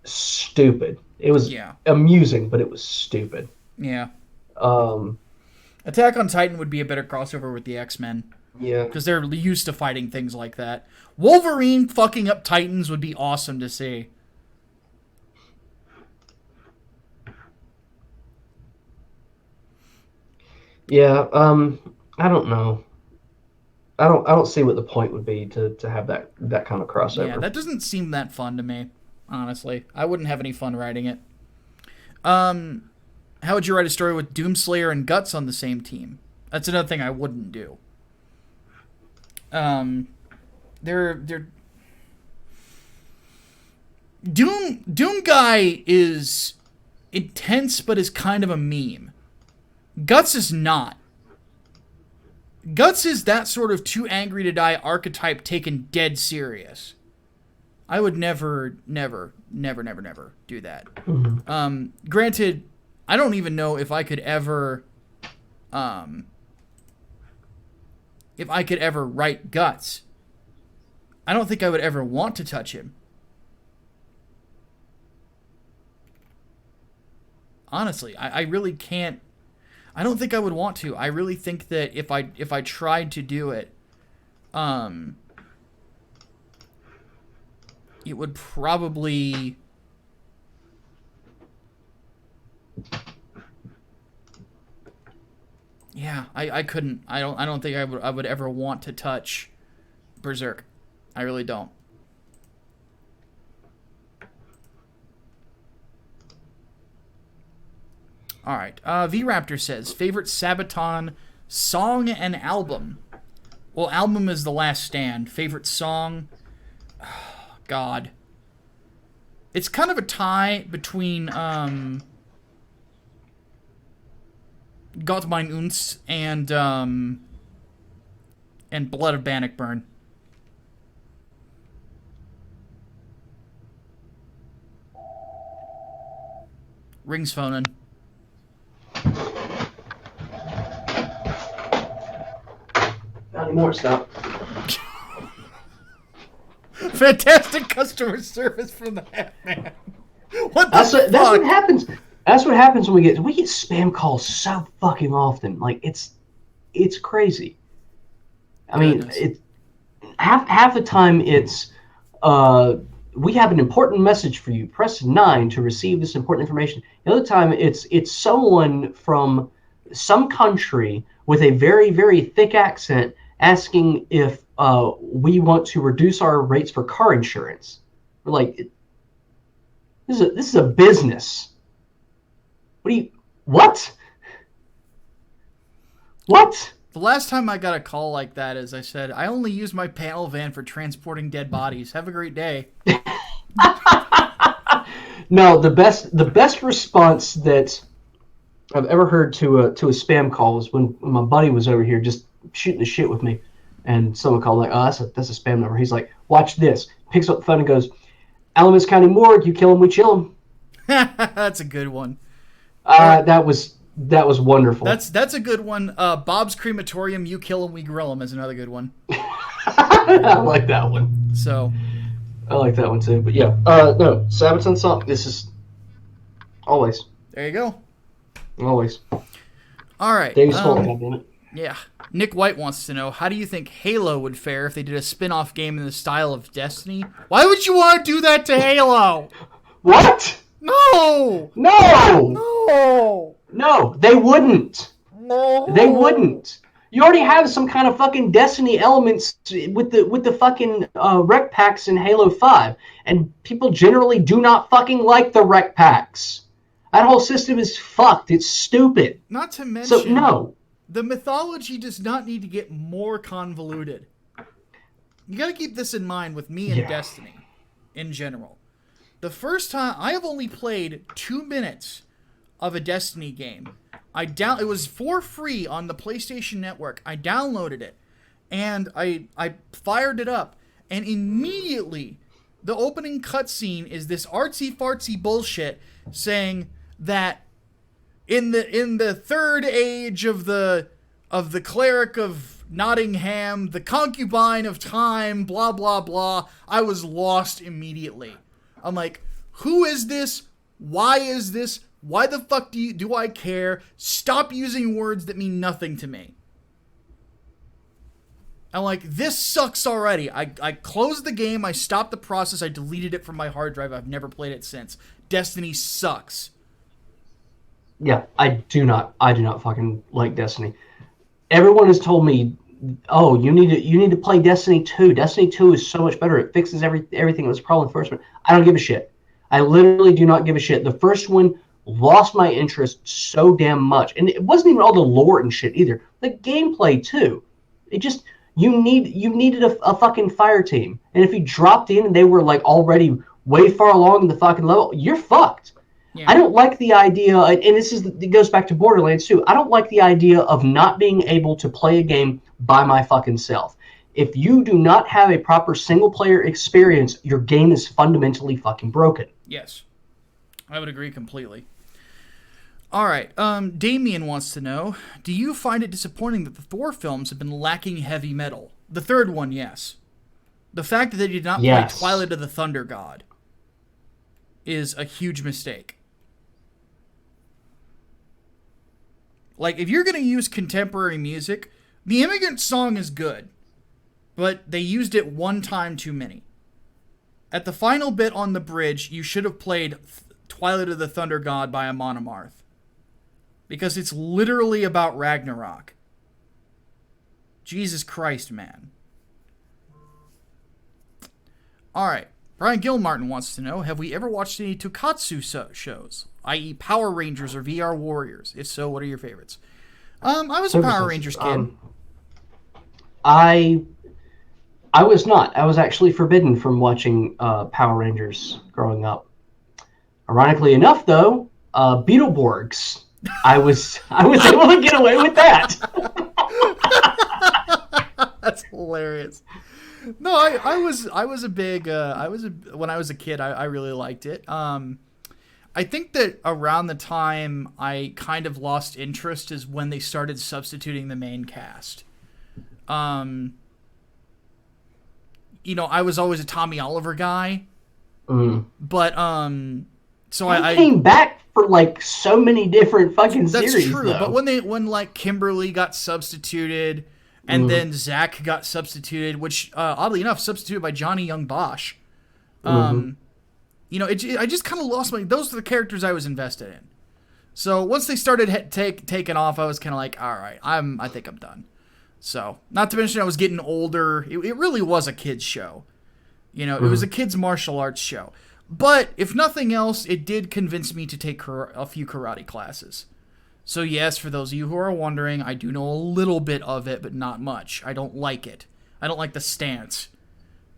stupid. It was amusing, but it was stupid. Yeah. Attack on Titan would be a better crossover with the X-Men. Yeah. Because they're used to fighting things like that. Wolverine fucking up Titans would be awesome to see. Yeah, I don't know. I don't see what the point would be to have that kind of crossover. Yeah, that doesn't seem that fun to me, honestly. I wouldn't have any fun writing it. How would you write a story with Doomslayer and Guts on the same team? That's another thing I wouldn't do. They're Doom Guy is intense, but is kind of a meme. Guts is not. Guts is that sort of too angry to die archetype taken dead serious. I would never do that. Mm-hmm. Granted, I don't even know if I could ever write Guts. I don't think I would ever want to touch him. Honestly, I really can't. I don't think I would want to. I really think that if I tried to do it, it would probably. Yeah, I couldn't. I don't think I would ever want to touch Berserk. I really don't. All right. V-Raptor says, favorite Sabaton song and album? Well, album is The Last Stand. Favorite song? Oh, God. It's kind of a tie between Gott mein Uns and Blood of Bannockburn. Ring's phoning. Not anymore, stop. Fantastic customer service from the Hatman. That's what happens. That's what happens when we get spam calls so fucking often. Like it's crazy. I mean, half the time it's we have an important message for you. Press 9 to receive this important information. The other time it's someone from some country with a very, very thick accent asking if we want to reduce our rates for car insurance. We're like, this is a business. What? The last time I got a call like that, as I said, I only use my panel van for transporting dead bodies. Have a great day. No, the best response that I've ever heard to a spam call was when my buddy was over here just shooting the shit with me, and someone called like, "Oh, that's a spam number." He's like, "Watch this." Picks up the phone and goes, "Alamance County Morgue. You kill him, we chill him." That's a good one. That was That was wonderful. That's a good one. Bob's Crematorium, You Kill 'Em, We Grill 'Em is another good one. I like that one. So, I like that one too. But yeah, no, Sabaton song. This is always, there you go. always. All right. Dave's fault, goddammit. Yeah. Nick White wants to know, how do you think Halo would fare if they did a spin-off game in the style of Destiny? Why would you want to do that to Halo? What? No! No! No! No, they wouldn't. No! They wouldn't. You already have some kind of fucking Destiny elements with the fucking rec packs in Halo 5, and people generally do not fucking like the rec packs. That whole system is fucked. It's stupid. Not to mention, So no. the mythology does not need to get more convoluted. You got to keep this in mind with me and Destiny in general. The first time, I have only played 2 minutes of a Destiny game. It was for free on the PlayStation Network. I downloaded it, and I fired it up, and immediately the opening cutscene is this artsy-fartsy bullshit saying that in the third age of the cleric of Nottingham, the concubine of time, blah blah blah, I was lost immediately. I'm like, who is this? Why is this? Why the fuck do I care? Stop using words that mean nothing to me. I'm like, this sucks already. I closed the game, I stopped the process, I deleted it from my hard drive. I've never played it since. Destiny sucks. Yeah, I do not fucking like Destiny. Everyone has told me, oh, you need to play Destiny 2. Destiny 2 is so much better. It fixes everything that was a problem with the first one. I don't give a shit. I literally do not give a shit. The first one lost my interest so damn much. And it wasn't even all the lore and shit either. The gameplay too. It just, you needed a fucking fire team. And if you dropped in and they were like already way far along in the fucking level, you're fucked. Yeah. I don't like the idea, and it goes back to Borderlands too. I don't like the idea of not being able to play a game by my fucking self. If you do not have a proper single player experience, your game is fundamentally fucking broken. Yes, I would agree completely. All right, Damien wants to know, do you find it disappointing that the Thor films have been lacking heavy metal? The third one, yes. The fact that they did not play Twilight of the Thunder God is a huge mistake. Like, if you're going to use contemporary music, The Immigrant Song is good, but they used it one time too many. At the final bit on the bridge, you should have played Twilight of the Thunder God by Amon Amarth. Because it's literally about Ragnarok. Jesus Christ, man. Alright. Brian Gilmartin wants to know, have we ever watched any Tokusatsu shows? I.e. Power Rangers or VR Warriors? If so, what are your favorites? I was a Power Rangers kid. I was not. I was actually forbidden from watching Power Rangers growing up. Ironically enough, though, Beetleborgs. I was able to get away with that. That's hilarious. No, I was a big when I was a kid, I really liked it. I think that around the time I kind of lost interest is when they started substituting the main cast. I was always a Tommy Oliver guy. But so I came back for like so many different fucking series. That's true. Though. But when like Kimberly got substituted, and then Zach got substituted, which oddly enough substituted by Johnny Young Bosch. I just kind of lost those are the characters I was invested in. So once they started taking off, I was kind of like, all right, I think I'm done. So not to mention I was getting older. It really was a kids show. It was a kids martial arts show. But if nothing else, it did convince me to take a few karate classes. So yes, for those of you who are wondering, I do know a little bit of it, but not much. I don't like it. I don't like the stance.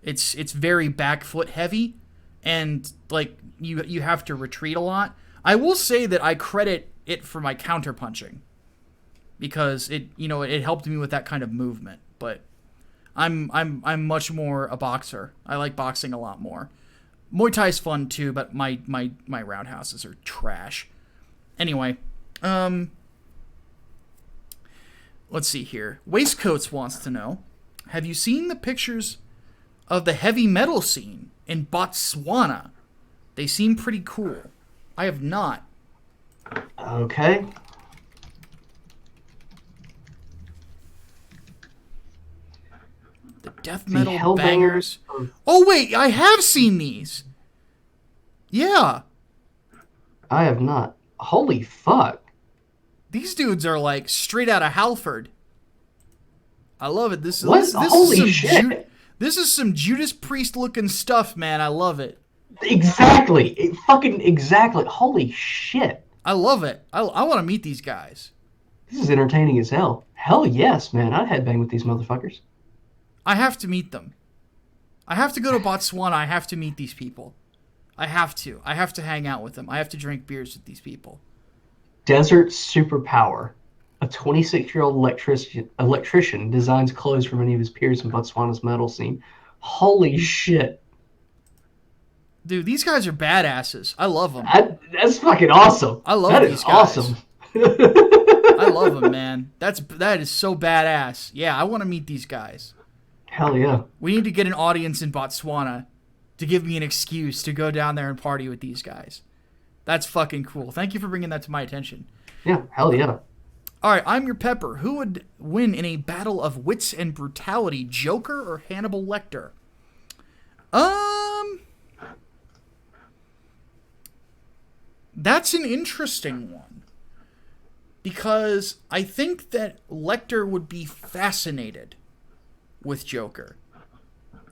It's very back foot heavy, and like you have to retreat a lot. I will say that I credit it for my counter punching, because it helped me with that kind of movement. But I'm much more a boxer. I like boxing a lot more. Muay Thai's fun too, but my roundhouses are trash. Anyway, Let's see here. Waistcoats wants to know, have you seen the pictures of the heavy metal scene in Botswana? They seem pretty cool. I have not. Okay. The death metal Hellbangers bangers. of- Oh, wait, I have seen these. Yeah. I have not. Holy fuck. These dudes are like straight out of Halford. I love it. This What? is Holy some shit. this is some Judas Priest looking stuff, man. I love it. Exactly. Fucking exactly. Holy shit. I love it. I want to meet these guys. This is entertaining as hell. Hell yes, man. I'd headbang with these motherfuckers. I have to meet them. I have to go to Botswana. I have to meet these people. I have to. I have to hang out with them. I have to drink beers with these people. Desert superpower. A 26-year-old electrician designs clothes for many of his peers in Botswana's metal scene. Holy shit. Dude, these guys are badasses. I love them. That's fucking awesome. I love that these is guys. awesome. I love them, man. That is so badass. Yeah, I want to meet these guys. Hell yeah. We need to get an audience in Botswana to give me an excuse to go down there and party with these guys. That's fucking cool. Thank you for bringing that to my attention. Yeah, hell yeah. All right, I'm your Pepper. Who would win in a battle of wits and brutality, Joker or Hannibal Lecter? That's an interesting one. Because I think that Lecter would be fascinated with Joker.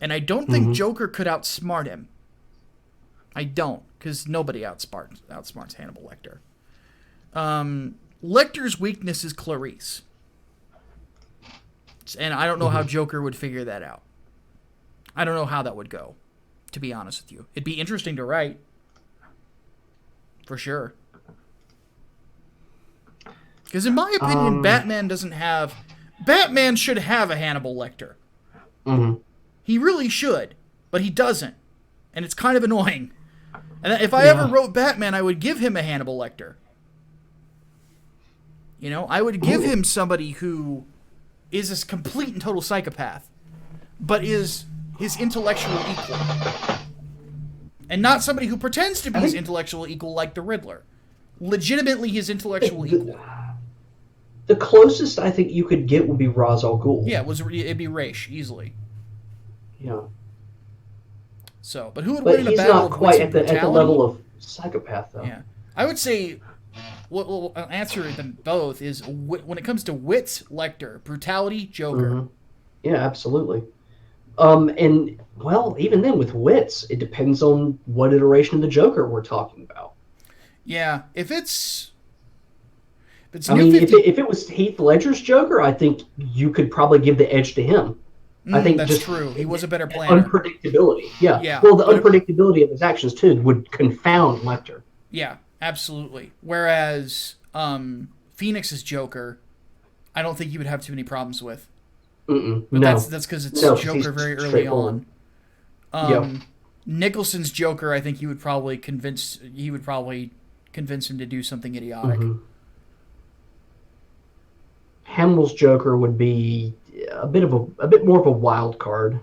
And I don't think Joker could outsmart him. I don't, because nobody outsmarts Hannibal Lecter. Lecter's weakness is Clarice. And I don't know how Joker would figure that out. I don't know how that would go, to be honest with you. It'd be interesting to write. For sure. Because in my opinion, Batman should have a Hannibal Lecter. Mm-hmm. He really should, but he doesn't. And it's kind of annoying. And if I ever wrote Batman, I would give him a Hannibal Lecter. You know, I would give him somebody who is a complete and total psychopath, but is his intellectual equal. And not somebody who pretends to be his intellectual equal like the Riddler. Legitimately his intellectual equal. The closest I think you could get would be Ra's al Ghul. Yeah, it'd be Raish, easily. Yeah. So, but who would But win in a he's battle not of quite wits and at the brutality? level of psychopath, though. Yeah. I would say, well, I'll answer them both, is when it comes to wits, Lecter. Brutality, Joker. Mm-hmm. Yeah, absolutely. And, well, even then, with wits, it depends on what iteration of the Joker we're talking about. Yeah, if it's I mean, if it was Heath Ledger's Joker, I think you could probably give the edge to him. I think that's just true. He was a better planner. Unpredictability. Yeah. Yeah. Well, the unpredictability of his actions, too, would confound Lecter. Yeah, absolutely. Whereas Phoenix's Joker, I don't think you would have too many problems with. Mm-mm. But No. that's because it's No, Joker very early straightforward. on. Nicholson's Joker, I think he would probably convince him to do something idiotic. Mm-hmm. Hamill's Joker would be a bit more of a wild card.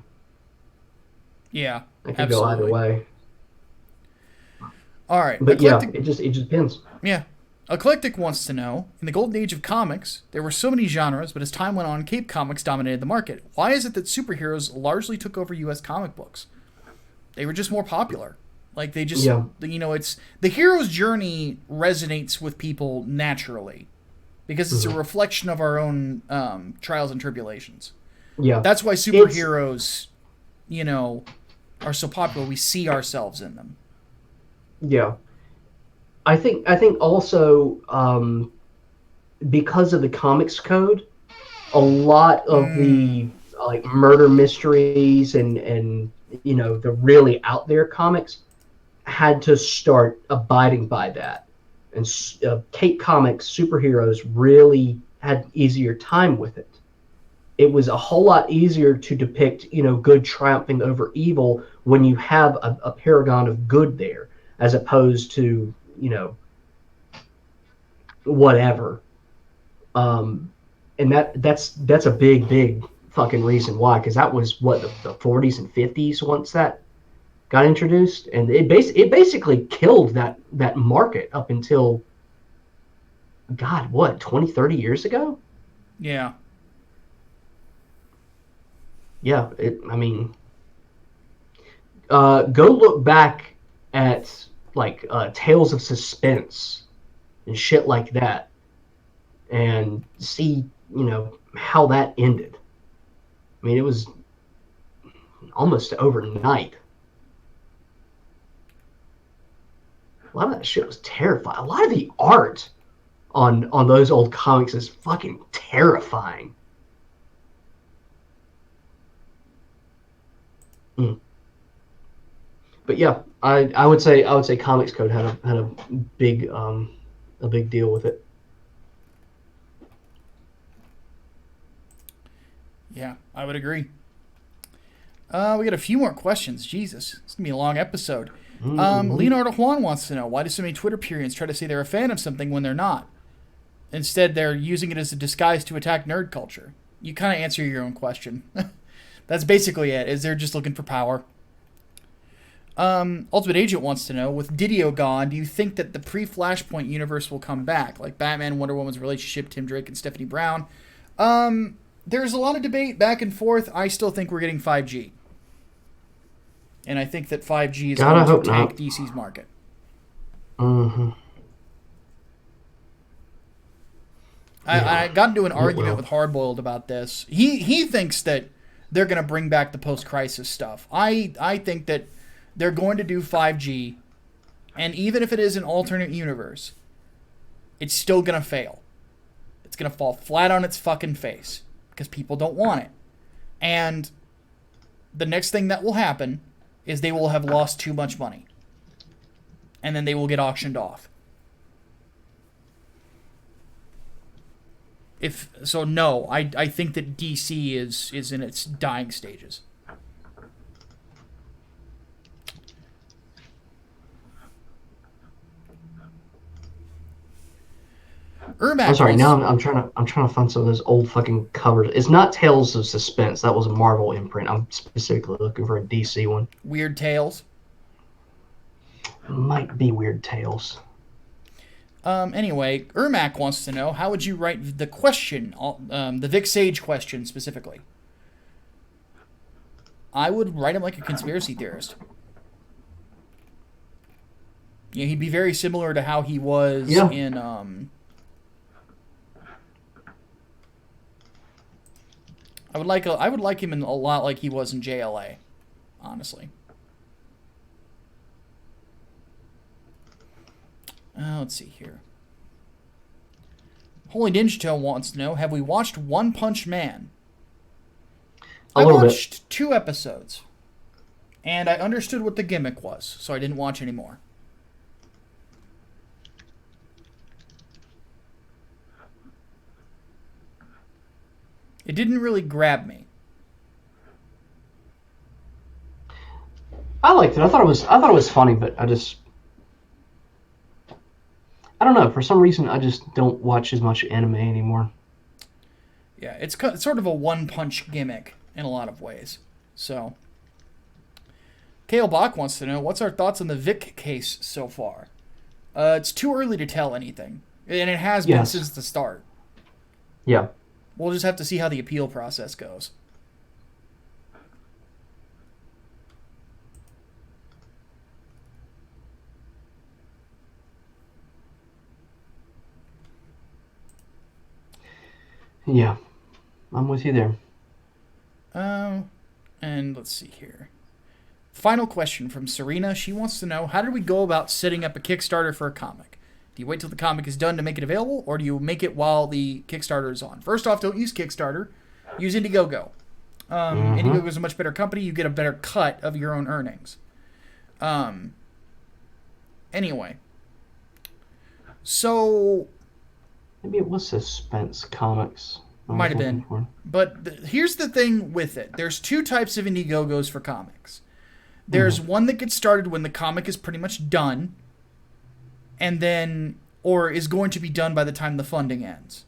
Yeah, It could go either way. All right, but it just depends. Yeah, Eclectic wants to know: in the golden age of comics, there were so many genres, but as time went on, Cape Comics dominated the market. Why is it that superheroes largely took over U.S. comic books? They were just more popular. Like they just, it's the hero's journey resonates with people naturally. Because it's a reflection of our own trials and tribulations. Yeah. That's why superheroes, are so popular. We see ourselves in them. Yeah. I think also because of the comics code, a lot of the like murder mysteries and the really out there comics had to start abiding by that. And Cape Comics superheroes really had easier time with it. It was a whole lot easier to depict, good triumphing over evil when you have a paragon of good there, as opposed to, whatever. And and that's a big fucking reason why, because that was what the 40s and 50s once that got introduced, and it basically killed that market up until, God, what, 20, 30 years ago? Yeah. Yeah, I mean, go look back at like Tales of Suspense and shit like that, and see, how that ended. I mean, it was almost overnight. A lot of that shit was terrifying. A lot of the art on those old comics is fucking terrifying. Mm. But yeah, I would say Comics Code had a big deal with it. Yeah, I would agree. We got a few more questions. Jesus, it's gonna be a long episode. Leonardo Juan wants to know, why do so many Twitter Purians try to say they're a fan of something when they're not? Instead, they're using it as a disguise to attack nerd culture. You kind of answer your own question. That's basically it, is they're just looking for power. Ultimate Agent wants to know, with Didio gone, do you think that the pre-Flashpoint universe will come back? Like Batman, Wonder Woman's relationship, Tim Drake, and Stephanie Brown. There's a lot of debate back and forth. I still think we're getting 5G. And I think that 5G is going to tank DC's market. Mm-hmm. I got into an argument with Hardboiled about this. He thinks that they're going to bring back the post-crisis stuff. I think that they're going to do 5G, and even if it is an alternate universe, it's still going to fail. It's going to fall flat on its fucking face because people don't want it. And the next thing that will happen is they will have lost too much money. And then they will get auctioned off. No, I think that DC is in its dying stages. I'm sorry. Now I'm trying to find some of those old fucking covers. It's not Tales of Suspense. That was a Marvel imprint. I'm specifically looking for a DC one. Weird Tales. Might be Weird Tales. Anyway, Ermac wants to know, how would you write the question, the Vic Sage question specifically? I would write him like a conspiracy theorist. Yeah, he'd be very similar to how he was in I would like him in a lot like he was in JLA, honestly. Let's see here. Holy Ninja Toe wants to know, have we watched One Punch Man? I watched 2 episodes, and I understood what the gimmick was, so I didn't watch anymore. It didn't really grab me. I liked it. I thought it was funny, but I don't know. For some reason, I just don't watch as much anime anymore. Yeah, it's sort of a one-punch gimmick in a lot of ways. So, Kale Bach wants to know, what's our thoughts on the Vic case so far? It's too early to tell anything, and it has been since the start. Yeah. We'll just have to see how the appeal process goes. Yeah, I'm with you there. And let's see here. Final question from Serena. She wants to know, how do we go about setting up a Kickstarter for a comic? Do you wait till the comic is done to make it available, or do you make it while the Kickstarter is on? First off, don't use Kickstarter. Use Indiegogo. Indiegogo is a much better company. You get a better cut of your own earnings. Anyway. So... maybe it was Suspense Comics. Might have been. But here's the thing with it. There's 2 types of Indiegogos for comics. There's one that gets started when the comic is pretty much done, and then, or is going to be done by the time the funding ends.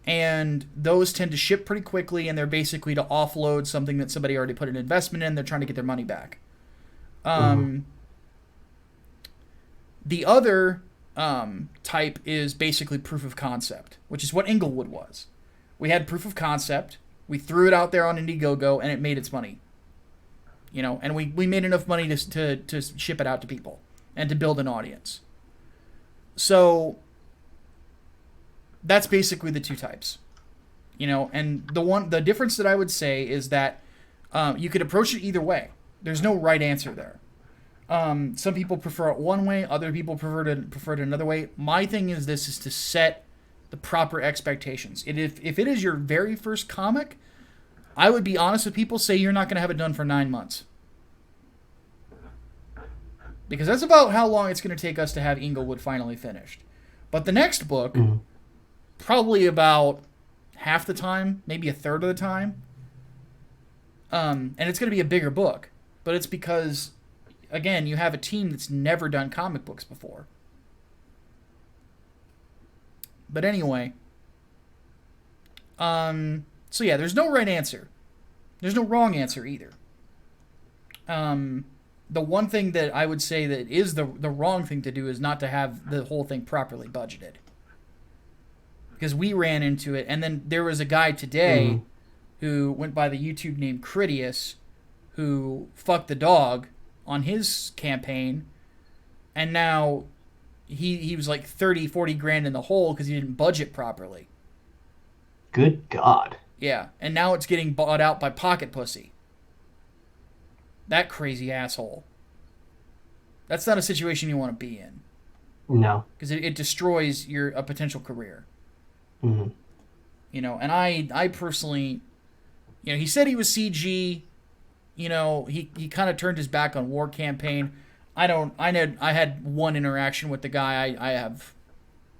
And those tend to ship pretty quickly, and they're basically to offload something that somebody already put an investment in. They're trying to get their money back. The other type is basically proof of concept, which is what Englewood was. We had proof of concept. We threw it out there on Indiegogo, and it made its money. And we made enough money to ship it out to people and to build an audience. So that's basically the two types. And the difference that I would say is that you could approach it either way. There's no right answer there. Some people prefer it one way, other people prefer it another way. My thing is to set the proper expectations. If it is your very first comic, I would be honest with people, say you're not going to have it done for 9 months. Because that's about how long it's going to take us to have Englewood finally finished. But the next book, probably about half the time, maybe a third of the time. And it's going to be a bigger book. But it's because, again, you have a team that's never done comic books before. But anyway. So yeah, there's no right answer. There's no wrong answer either. The one thing that I would say that is the wrong thing to do is not to have the whole thing properly budgeted. Because we ran into it, and then there was a guy today who went by the YouTube name Critius, who fucked the dog on his campaign, and now he was like 30, 40 grand in the hole because he didn't budget properly. Good God. Yeah, and now it's getting bought out by Pocket Pussy. That crazy asshole. That's not a situation you want to be in. No. Because it destroys a potential career. Mm-hmm. And I personally, he said he was CG. He kind of turned his back on War Campaign. I had one interaction with the guy.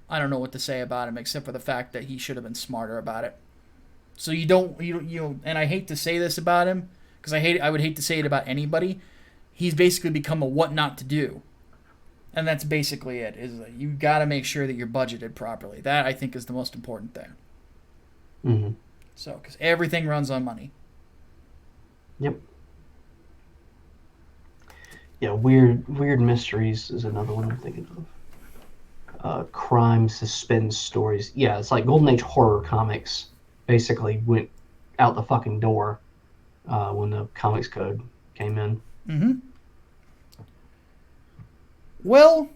I don't know what to say about him except for the fact that he should have been smarter about it. So and I hate to say this about him because I would hate to say it about anybody. He's basically become a what not to do. And that's basically it. Is that you got to make sure that you're budgeted properly. That I think is the most important thing. Mm-hmm. So, because everything runs on money. Yep. Yeah, weird mysteries is another one I'm thinking of. Crime, suspense stories. Yeah, it's like Golden Age horror comics basically went out the fucking door when the Comics Code came in. Mm-hmm. Well,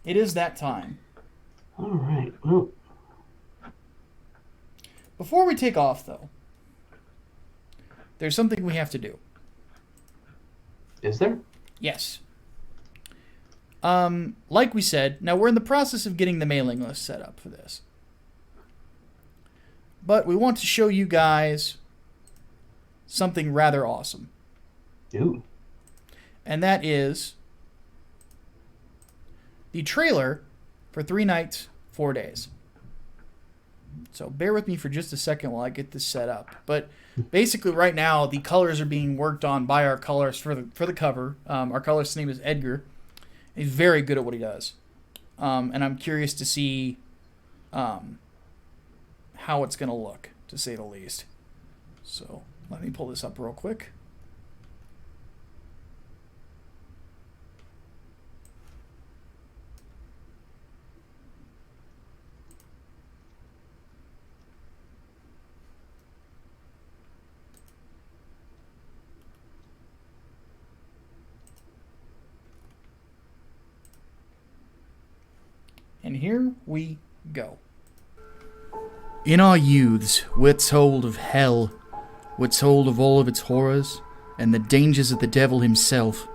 it is that time. All right. Well, before we take off, though, there's something we have to do. Is there? Yes. Like we said, now we're in the process of getting the mailing list set up for this. But we want to show you guys something rather awesome. Ooh. And that is the trailer for 3 Nights, 4 Days. So bear with me for just a second while I get this set up. But basically right now the colors are being worked on by our colorist for the cover. Our colorist's name is Edgar. He's very good at what he does. And I'm curious to see how it's going to look, to say the least. So let me pull this up real quick. And here we go. In our youths, we're told of hell. We're told of all of its horrors and the dangers of the devil himself.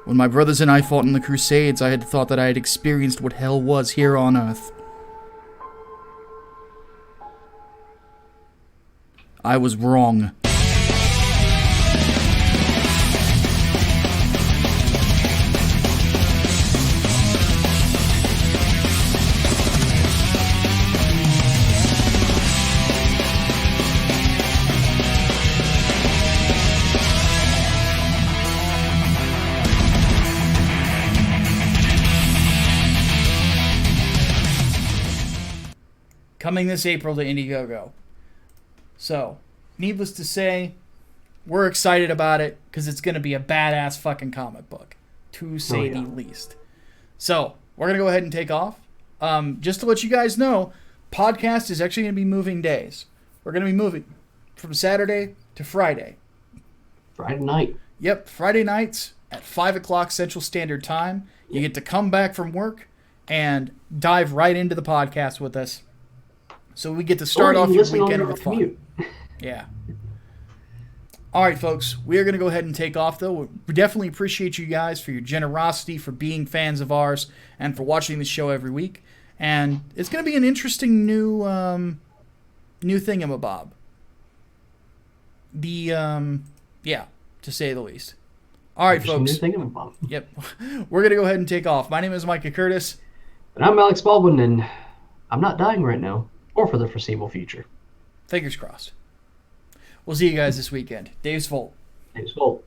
When my brothers and I fought in the Crusades, I had thought that I had experienced what hell was here on earth. I was wrong. coming this April to Indiegogo. So, needless to say, we're excited about it because it's going to be a badass fucking comic book, to say the least. So, we're going to go ahead and take off. Just to let you guys know, podcast is actually going to be moving days. We're going to be moving from Saturday to Friday. Friday night. Yep, Friday nights at 5 o'clock Central Standard Time. You get to come back from work and dive right into the podcast with us. So we get to start off your weekend with fun. Yeah. All right, folks. We are going to go ahead and take off, though. We definitely appreciate you guys for your generosity, for being fans of ours, and for watching the show every week. And it's going to be an interesting new thingamabob. Yeah, to say the least. All right, folks. Yep. We're going to go ahead and take off. My name is Micah Curtis. And I'm Alex Baldwin, and I'm not dying right now, or for the foreseeable future. Fingers crossed. We'll see you guys this weekend. Dave's Volt. Dave's Volt.